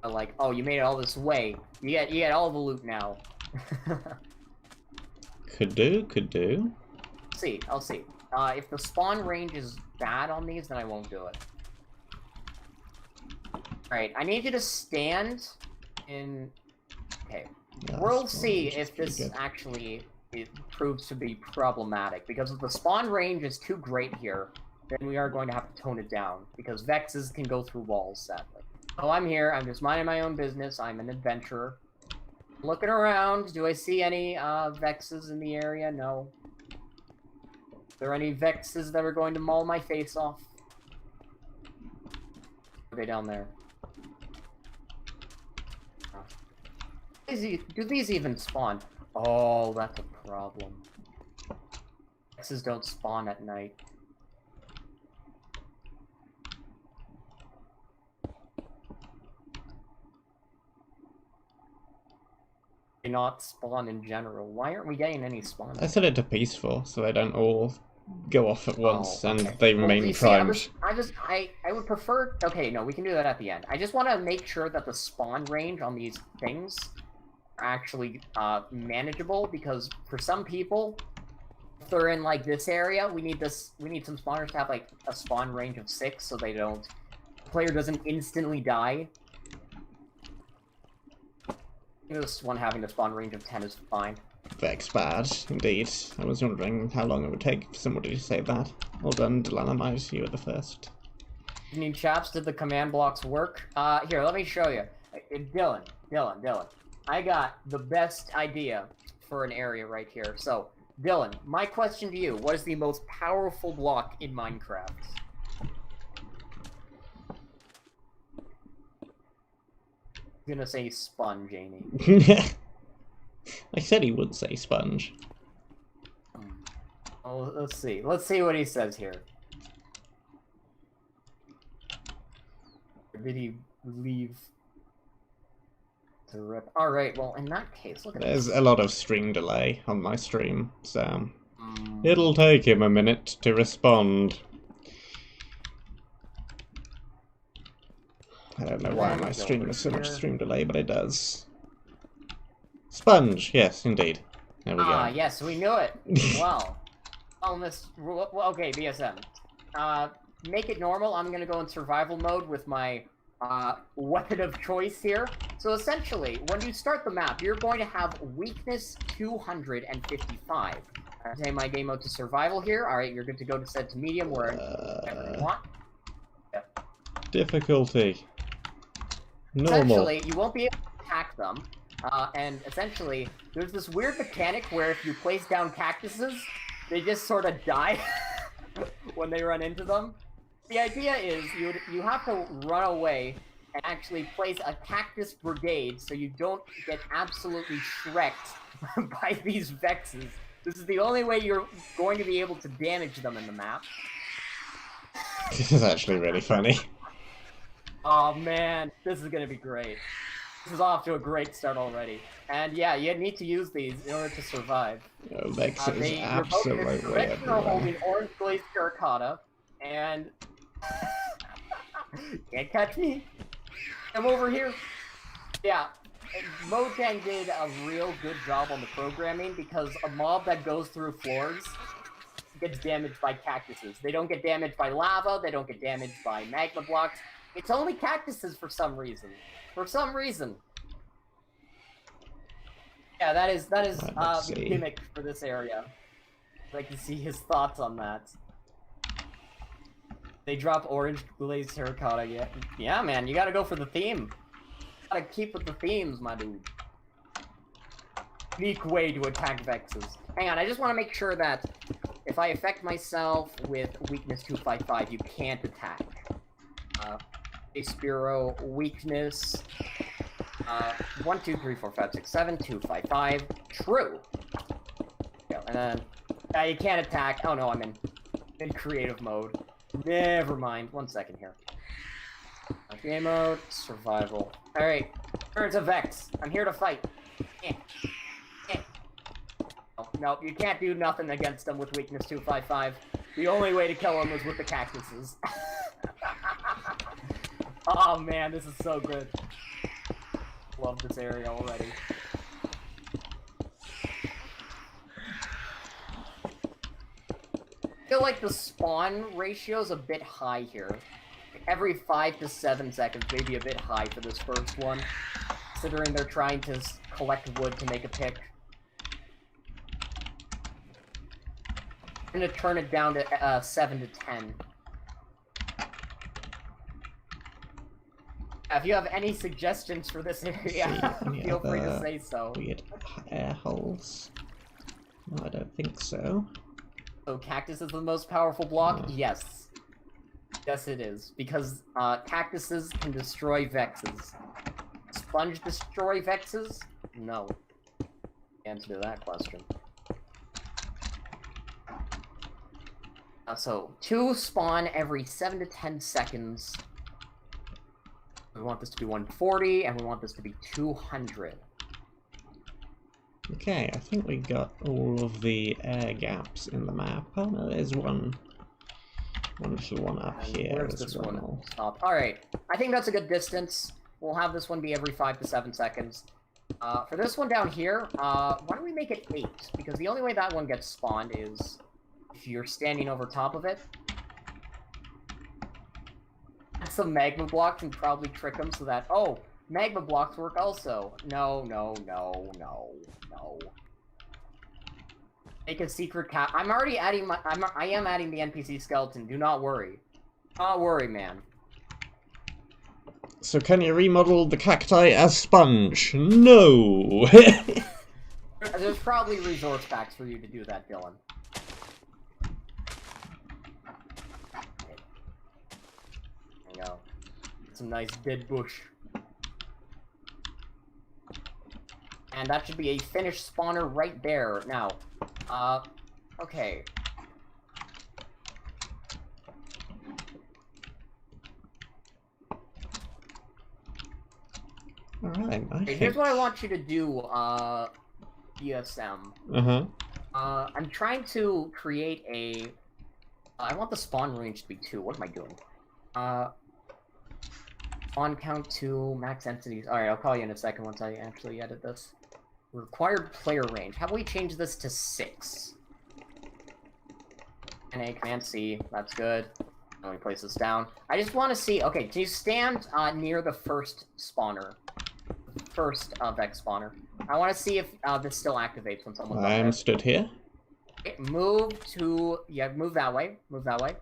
Like, oh, you made it all this way. You get all the loot now. Could do. I'll see. If the spawn range is bad on these, then I won't do it. Alright, I need you to stand in... Okay. We'll see if this actually proves to be problematic, because if the spawn range is too great here, then we are going to have to tone it down, because Vexes can go through walls, sadly. Oh, I'm here. I'm just minding my own business. I'm an adventurer. Looking around. Do I see any Vexes in the area? No. Are there any Vexes that are going to maul my face off? Are they down there? Do these even spawn? Oh, that's a problem. Vexes don't spawn at night. They not spawn in general. Why aren't we getting any spawn? I set it to peaceful, so they don't all go off at once, okay. and they remain primed. I would prefer... Okay, no, we can do that at the end. I just want to make sure that the spawn range on these things are actually manageable, because for some people, if they're in, like, this area, we need some spawners to have, like, a spawn range of 6, so the player doesn't instantly die. This one having a spawn range of 10 is fine. Vex bad, indeed. I was wondering how long it would take for somebody to say that. Well done, Delanamize, you were the first. Evening, chaps. Did the command blocks work? Here, let me show you. Dylan. I got the best idea for an area right here. So, Dylan, my question to you, what is the most powerful block in Minecraft? I'm gonna say sponge, Amy. I said he would say sponge. Oh, let's see. Let's see what he says here. Did he leave to rip? Alright, well, in that case, look at There's this. a lot of stream delay on my stream, so it'll take him a minute to respond. I don't know why my stream has so much stream delay, but it does. Sponge, yes, indeed. There we go. Ah, yes, we knew it. Wow. Okay, BSM. Make it normal. I'm gonna go in survival mode with my weapon of choice here. So essentially, when you start the map, you're going to have weakness 255. I take my game mode to survival here. Alright, you're good to go to set to medium wherever you want. Yep. Difficulty. Normal. Essentially, you won't be able to attack them. And essentially, there's this weird mechanic where if you place down cactuses, they just sort of die when they run into them. The idea is you have to run away and actually place a cactus brigade so you don't get absolutely shreked by these Vexes. This is the only way you're going to be able to damage them in the map. This is actually really funny. Oh man, this is gonna be great. This is off to a great start already. And yeah, you need to use these in order to survive. Oh, Vex is absolutely everywhere. Holding orange glazed terracotta, and can't catch me. I'm over here. Yeah, Mojang did a real good job on the programming, because a mob that goes through floors gets damaged by cactuses. They don't get damaged by lava. They don't get damaged by magma blocks. It's only cactuses for some reason. For some reason. Yeah, that is the gimmick for this area. I'd like to see his thoughts on that. They drop orange glazed terracotta, yeah. Yeah, man, you gotta go for the theme. Gotta keep with the themes, my dude. Unique way to attack Vexes. Hang on, I just want to make sure that if I affect myself with weakness 255, you can't attack. Spero, weakness, 1, 2, 3, 4, 5, 6, 7, 2, 5, 5, true. Yeah, and then, you can't attack. Oh no, I'm in creative mode. Never mind, 1 second here. Game mode, survival. Alright, Birds of Vex, I'm here to fight. Nope, you can't do nothing against them with weakness 255. The only way to kill them is with the cactuses. Oh man, this is so good. Love this area already. I feel like the spawn ratio is a bit high here. Every 5 to 7 seconds, maybe a bit high for this first one, considering they're trying to collect wood to make a pick. I'm gonna turn it down to 7 to 10. If you have any suggestions for this area, feel free to say so. Weird air holes. No, I don't think so. So cactus is the most powerful block? Yes. Yes, it is. Because cactuses can destroy vexes. Sponge destroy vexes? No. Answer to that question. So, 2 spawn every 7 to 10 seconds. We want this to be 140, and we want this to be 200. Okay, I think we got all of the air gaps in the map. Oh no, there's one little one up here. Where's this one? Stop. Alright, I think that's a good distance. We'll have this one be every 5 to 7 seconds. For this one down here, why don't we make it 8? Because the only way that one gets spawned is if you're standing over top of it. Some magma blocks and probably trick them so that, oh, magma blocks work also. No. Make a secret cat. I'm already adding I am adding the NPC skeleton. Do not worry. Not worry, man. So can you remodel the cacti as sponge? No! There's probably resource packs for you to do that, Dylan. There you go. Some nice dead bush. And that should be a finished spawner right there. Now, okay. Alright, Okay, here's what I want you to do, BSM. I'm trying to create a... I want the spawn range to be 2. What am I doing? Spawn count 2, max entities. Alright, I'll call you in a second once I actually edit this. Required player range. How about we change this to 6? NA, Command C. That's good. Let me place this down. I just want to see... Okay, can you stand near the first spawner? First Vex spawner. I want to see if this still activates when someone's I am stood here. Okay, move to... Yeah, move that way. Move that way.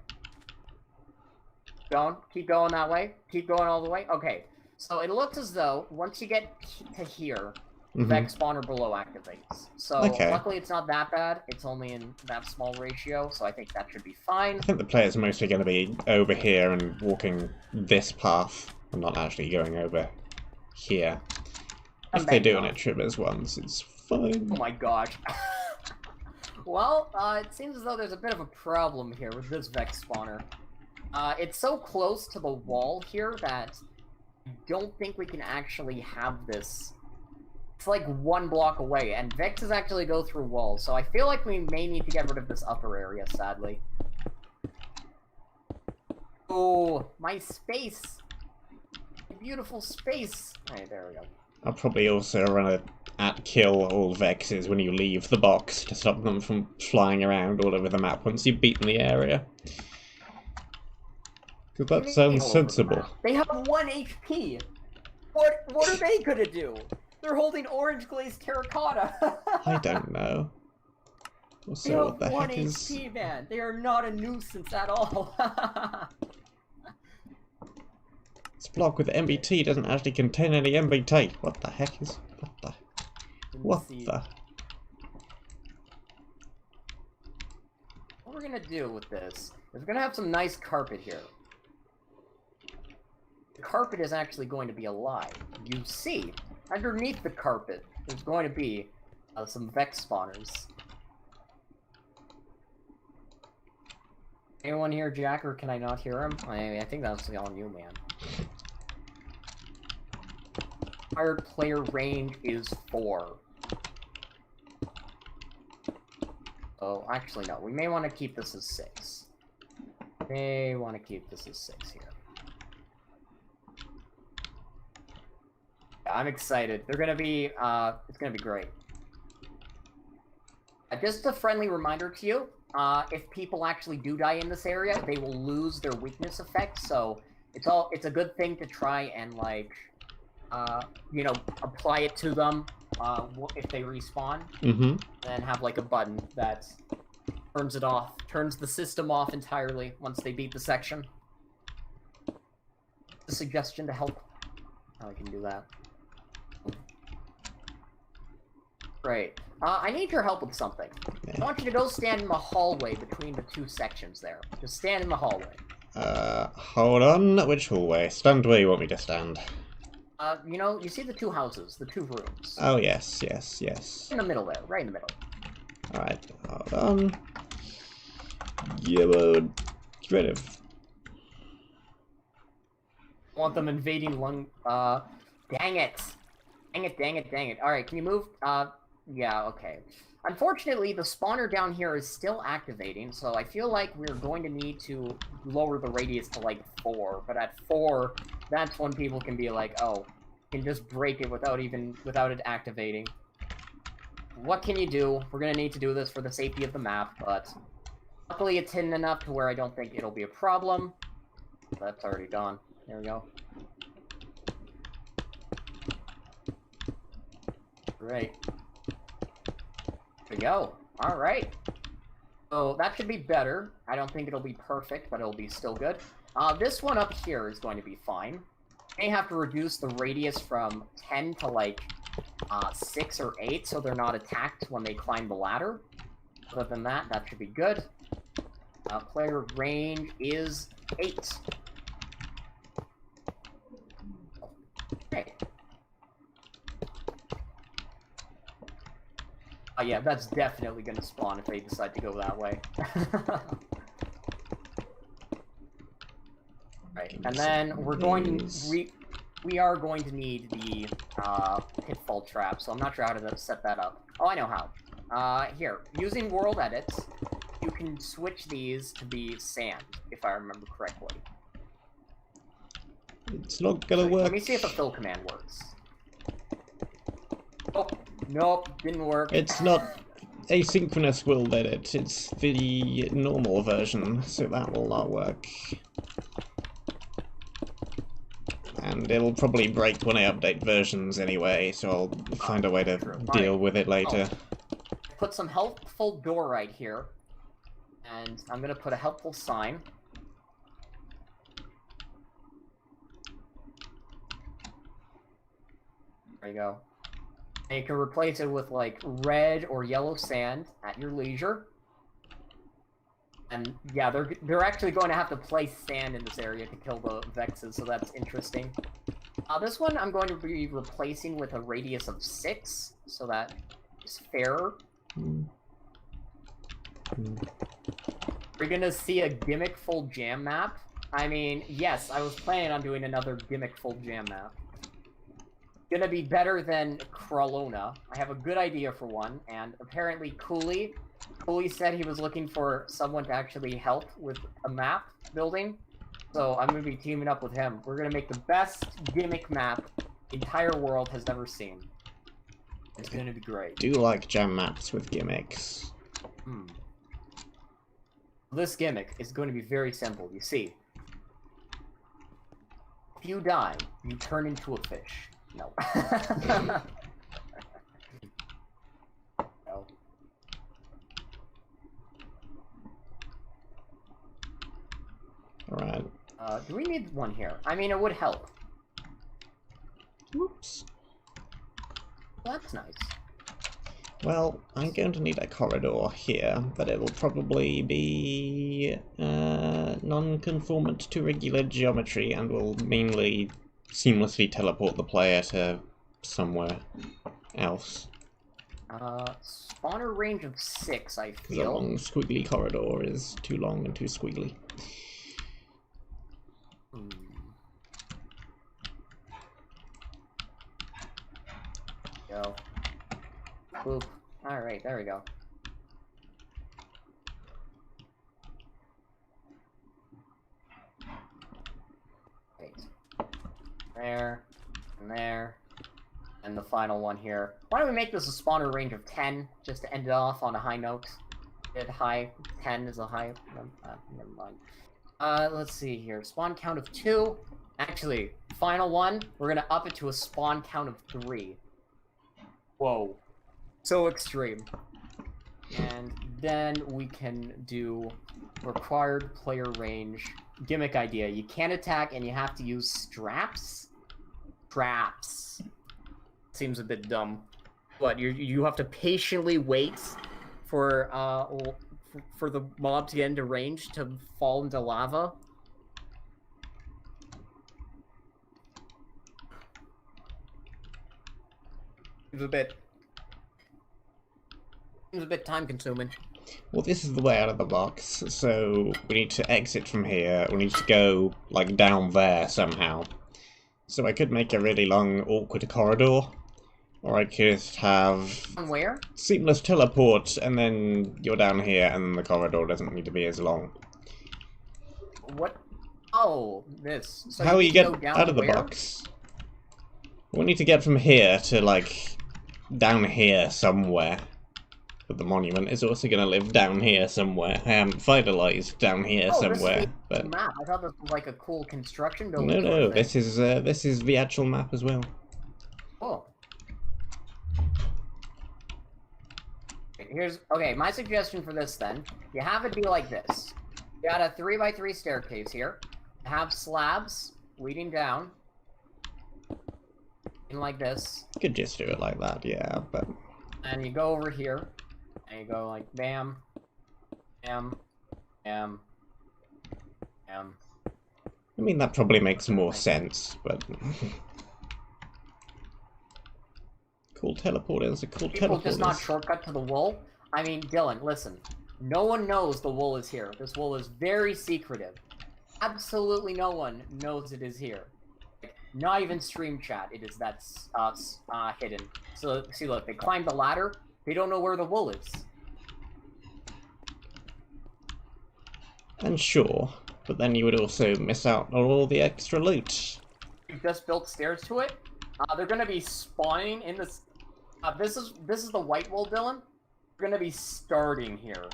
Going. Keep going that way. Keep going all the way. Okay. So it looks as though once you get to here, Vex spawner below activates. So luckily it's not that bad. It's only in that small ratio, so I think that should be fine. I think the player's mostly going to be over here and walking this path. I'm not actually going over here. If they do and it triggers once, it's fine. Oh my gosh. Well, it seems as though there's a bit of a problem here with this Vex spawner. It's so close to the wall here that I don't think we can actually have this. It's like 1 block away, and Vexes actually go through walls, so I feel like we may need to get rid of this upper area, sadly. Oh, my space! Beautiful space! Alright, there we go. I'll probably also run a kill all Vexes when you leave the box to stop them from flying around all over the map once you've beaten the area. Because that sounds sensible. They have 1 HP! What are they gonna do? They're holding orange glazed terracotta! I don't know. Also, what the heck is... HP, man! They are not a nuisance at all! This block with MBT doesn't actually contain any MBT. What the heck is... What the... What we're gonna do with this is we're gonna have some nice carpet here. The carpet is actually going to be alive. You see, underneath the carpet, there's going to be some Vex spawners. Anyone hear Jack, or can I not hear him? I think that's on you, man. Our player range is 4. Oh, actually, no. We may want to keep this as 6. May want to keep this as 6 here. Yeah, I'm excited. They're gonna be, it's gonna be great. Just a friendly reminder to you, if people actually do die in this area, they will lose their weakness effect, so it's a good thing to try and, like, you know, apply it to them, if they respawn, and have, like, a button that turns it off, turns the system off entirely once they beat the section. A suggestion to help how I can do that. Great. I need your help with something. I want you to go stand in the hallway between the 2 sections there. Just stand in the hallway. Hold on. Which hallway? Stand where you want me to stand. You know, you see the 2 houses, the 2 rooms. Oh, yes, yes, yes. In the middle there, right in the middle. Alright, hold on. Yellow. Get rid of. Want them invading lung... Dang it! Dang it, dang it, dang it. Alright, can you move? Yeah, okay. Unfortunately, the spawner down here is still activating, so I feel like we're going to need to lower the radius to, like, 4. But at 4, that's when people can be like, oh, you can just break it without it activating. What can you do? We're gonna need to do this for the safety of the map, but luckily it's hidden enough to where I don't think it'll be a problem. That's already gone. There we go. Great. There we go. Alright. So that should be better. I don't think it'll be perfect, but it'll be still good. This one up here is going to be fine. May have to reduce the radius from 10 to, like, 6 or 8, so they're not attacked when they climb the ladder. Other than that, that should be good. Player range is 8. Okay. Yeah, that's definitely gonna spawn if they decide to go that way. Right, and then we're going to... We are going to need the pitfall trap, so I'm not sure how to set that up. Oh, I know how. Here, using world edits, you can switch these to be sand, if I remember correctly. It's not gonna work. Let me see if a fill command works. Oh, nope, didn't work. It's not asynchronous world edit, it's the normal version, so that will not work. And it'll probably break when I update versions anyway, so I'll find a way to deal with it later. Put some helpful door right here, and I'm gonna put a helpful sign. There you go. And you can replace it with, like, red or yellow sand at your leisure. And yeah, they're actually going to have to place sand in this area to kill the Vexes, so that's interesting. This one I'm going to be replacing with a radius of 6, so that is fairer. We're gonna see a gimmickful jam map. I mean, yes, I was planning on doing another gimmickful jam map. Gonna be better than Kralona. I have a good idea for one, and apparently Cooley said he was looking for someone to actually help with a map building, so I'm gonna be teaming up with him. We're gonna make the best gimmick map the entire world has ever seen. It's gonna be great. I do like jam maps with gimmicks. This gimmick is going to be very simple. You see, if you die, you turn into a fish. No. No. Alright. Do we need one here? I mean, it would help. Whoops. Well, that's nice. Well, I'm going to need a corridor here, but it'll probably be non-conformant to regular geometry and will mainly seamlessly teleport the player to somewhere else. Spawner range of 6, I feel. The long squiggly corridor is too long and too squiggly. Go. Boop. Alright, there we go. Wait. There, and there, and the final one here. Why don't we make this a spawner range of 10, just to end it off on a high note? High 10 is a high. Never mind. Let's see here. Spawn count of 2. Actually, final one, we're gonna up it to a spawn count of 3. Whoa. So extreme. And then we can do required player range. Gimmick idea. You can't attack and you have to use straps? Traps. Seems a bit dumb. But you have to patiently wait for the mob to get into range to fall into lava. Seems a bit time consuming. Well, this is the way out of the box, so we need to exit from here. We need to go, like, down there somehow. So I could make a really long, awkward corridor. Or I could have... Where? Seamless teleport, and then you're down here, and the corridor doesn't need to be as long. What? Oh, this. So how you get out of the where? box? We need to get from here to, like, down here somewhere. But the monument is also going to live down here somewhere. I haven't finalized down here somewhere. This is the map. I thought this was like a cool construction building. No, this is the actual map as well. Oh. Okay, my suggestion for this then, you have it be like this. You got a 3x3 staircase here. Have slabs leading down. In like this. You could just do it like that, yeah, but... And you go over here. And you go like bam. Bam. Bam. Bam. I mean, that probably makes more sense, but... Cool teleporters are cool teleporters. People just not shortcut to the wool? I mean, Dylan, listen. No one knows the wool is here. This wool is very secretive. Absolutely no one knows it is here. Not even stream chat, it is that's hidden. So, see, look, they climbed the ladder, they don't know where the wool is. And sure, but then you would also miss out on all the extra loot. You just built stairs to it. They're gonna be spawning in this. This is the white wool, Dylan. They're gonna be starting here.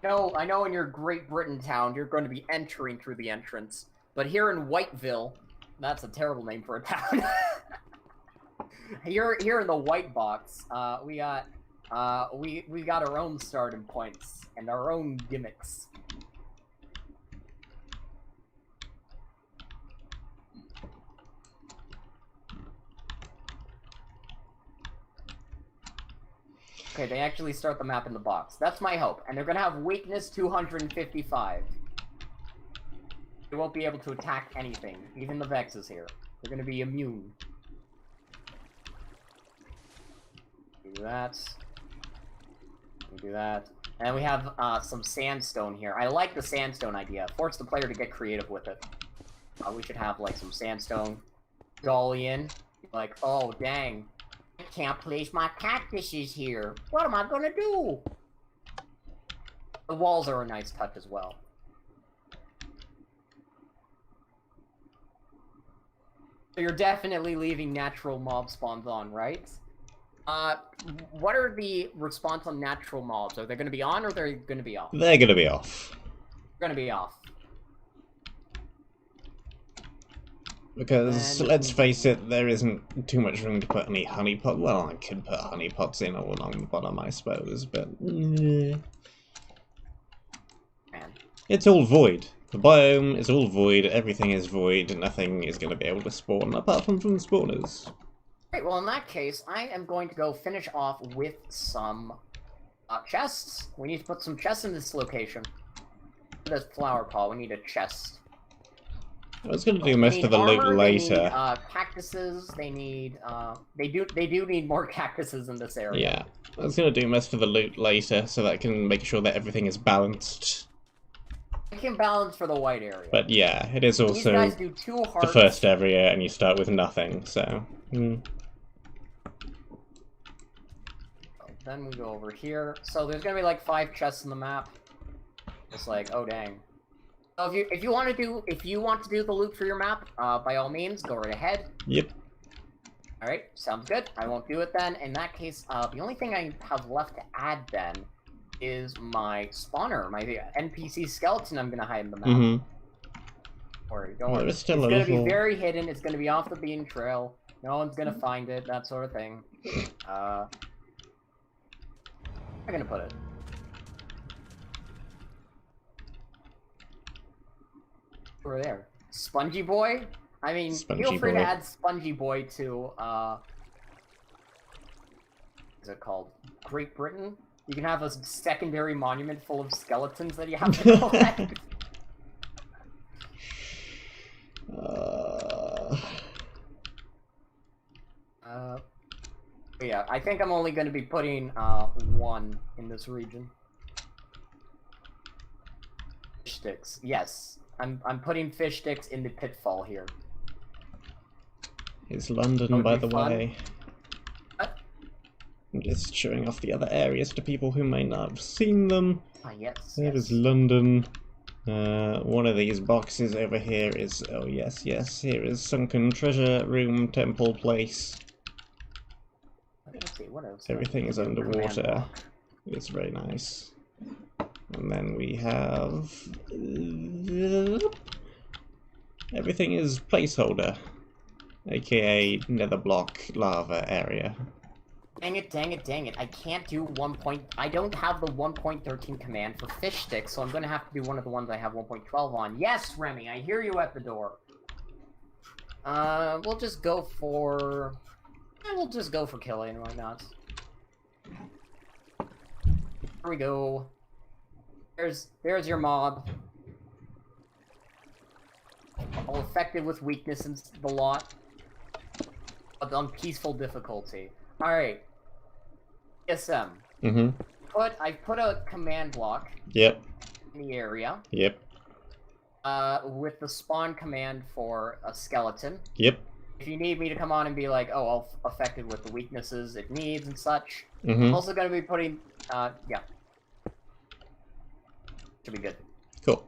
No, I know in your Great Britain town you're going to be entering through the entrance, but here in Whiteville, that's a terrible name for a town. Here in the white box, we got our own starting points and our own gimmicks. Okay, they actually start the map in the box. That's my hope. And they're gonna have weakness 255. They won't be able to attack anything. Even the Vexes here. They're gonna be immune. Do that. Do that. And we have some sandstone here. I like the sandstone idea. Force the player to get creative with it. We should have like some sandstone. Dolly in. Like, oh dang. I can't place my cactuses here. What am I gonna do? The walls are a nice touch as well. So you're definitely leaving natural mob spawns on, right? What are the response on natural mobs? Are they gonna be on or they're gonna be off? They're gonna be off. They're gonna be off. Because, let's face it, there isn't too much room to put any honeypot. Well, I could put honeypots in all along the bottom, I suppose, but... Man. It's all void. The biome is all void, everything is void, nothing is going to be able to spawn, apart from spawners. Great, well in that case, I am going to go finish off with some chests. We need to put some chests in this location. This flower pot, we need a chest. I was going to do most of the loot later. They need cactuses, they need, they do need more cactuses in this area. Yeah, I was going to do most of the loot later, so that I can make sure that everything is balanced. I can balance for the white area. But yeah, it is also These guys do 2 hearts. The first area, and you start with nothing, so... Then we go over here. So there's going to be like 5 chests in the map. It's like, oh dang. So if you want to do the loot for your map, by all means, go right ahead. Yep. All right, sounds good. I won't do it then. In that case, the only thing I have left to add then is my spawner, my NPC skeleton. I'm gonna hide in the map. Mm-hmm. Don't worry. It's gonna be very hidden. It's gonna be off the bean trail. No one's gonna find it. That sort of thing. I'm gonna put it. Over there. Spongy Boy? I mean, feel free to add Spongy Boy to, what is it called? Great Britain? You can have a secondary monument full of skeletons that you have to collect. Yeah, I think I'm only going to be putting, one in this region. Fish sticks, yes. I'm putting fish sticks in the pitfall here. Is London, by the way. What? I'm just showing off the other areas to people who may not have seen them. Ah, yes. There is London. One of these boxes over here is... Oh, yes, yes. Here is Sunken Treasure Room, Temple Place. Let's see, what else? Everything is underwater. It's very nice. And then we have... everything is placeholder, aka nether block lava area. Dang it, dang it, dang it. I can't do I don't have the 1.13 command for fish sticks, so I'm gonna have to do one of the ones I have 1.12 on. Yes, Remy, I hear you at the door. We'll just go for... we'll just go for killing, why not? Here we go. There's your mob. All effective with weakness and the lot. But on peaceful difficulty. Alright. BSM. Mm-hmm. I put a command block. Yep. In the area. Yep. With the spawn command for a skeleton. Yep. If you need me to come on and be like, oh, all affected with the weaknesses it needs and such. Mm-hmm. I'm also going to be putting, yeah. Should be good. Cool.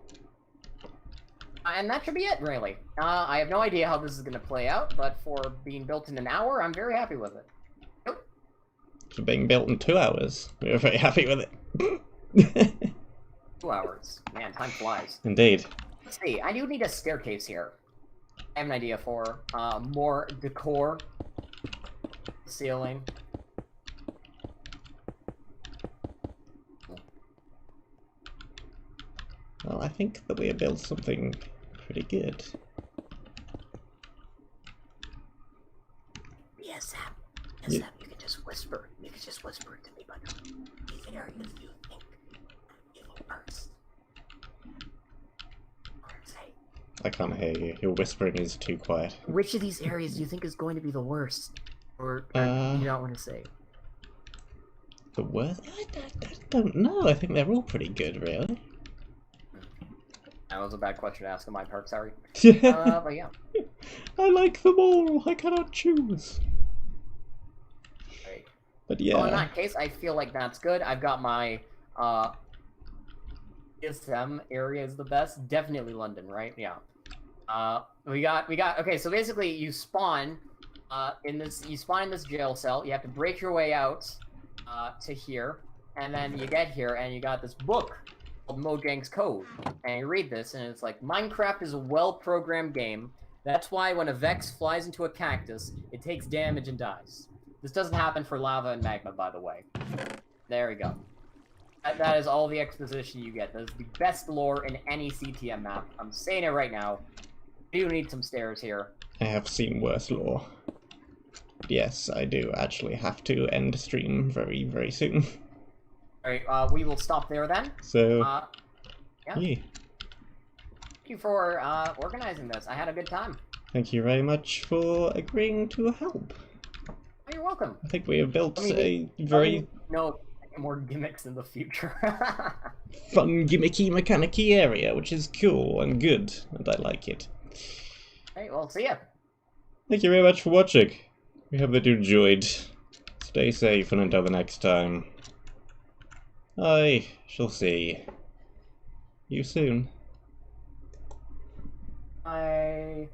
And that should be it, really. I have no idea how this is going to play out, but for being built in an hour, I'm very happy with it. Nope. For being built in 2 hours, we were very happy with it. 2 hours. Man, time flies. Indeed. Let's see, I do need a staircase here. I have an idea for more decor. Ceiling. Well, I think that we have built something pretty good. BSM, Yeah. you can just whisper. You can just whisper it to me, but these areas you think evil first. I can't hear you. Your whispering is too quiet. Which of these areas do you think is going to be the worst? Or do you not want to say? The worst? I don't know. I think they're all pretty good, really. That was a bad question to ask on my part, sorry. Yeah. But yeah. I like them all. I cannot choose. Right. But yeah. Well, in that case, I feel like that's good. I've got my BSM area is the best. Definitely London, right? Yeah. We got. Okay, so basically, you spawn in this jail cell. You have to break your way out to here, and then you get here, and you got this book called Mojang's Code, and you read this, and it's like, Minecraft is a well-programmed game. That's why when a Vex flies into a cactus, it takes damage and dies. This doesn't happen for lava and magma, by the way. There we go. That is all the exposition you get. That is the best lore in any CTM map. I'm saying it right now. You need some stairs here. I have seen worse lore. Yes, I do actually have to end stream very, very soon. Alright, we will stop there then. So, yeah. Thank you for organizing this. I had a good time. Thank you very much for agreeing to help. Oh, you're welcome. I think we have built a very... No more gimmicks in the future. fun, gimmicky, mechanic-y area, which is cool and good, and I like it. Hey, well, see ya. Thank you very much for watching. We hope that you enjoyed. Stay safe, and until the next time, I shall see you soon. I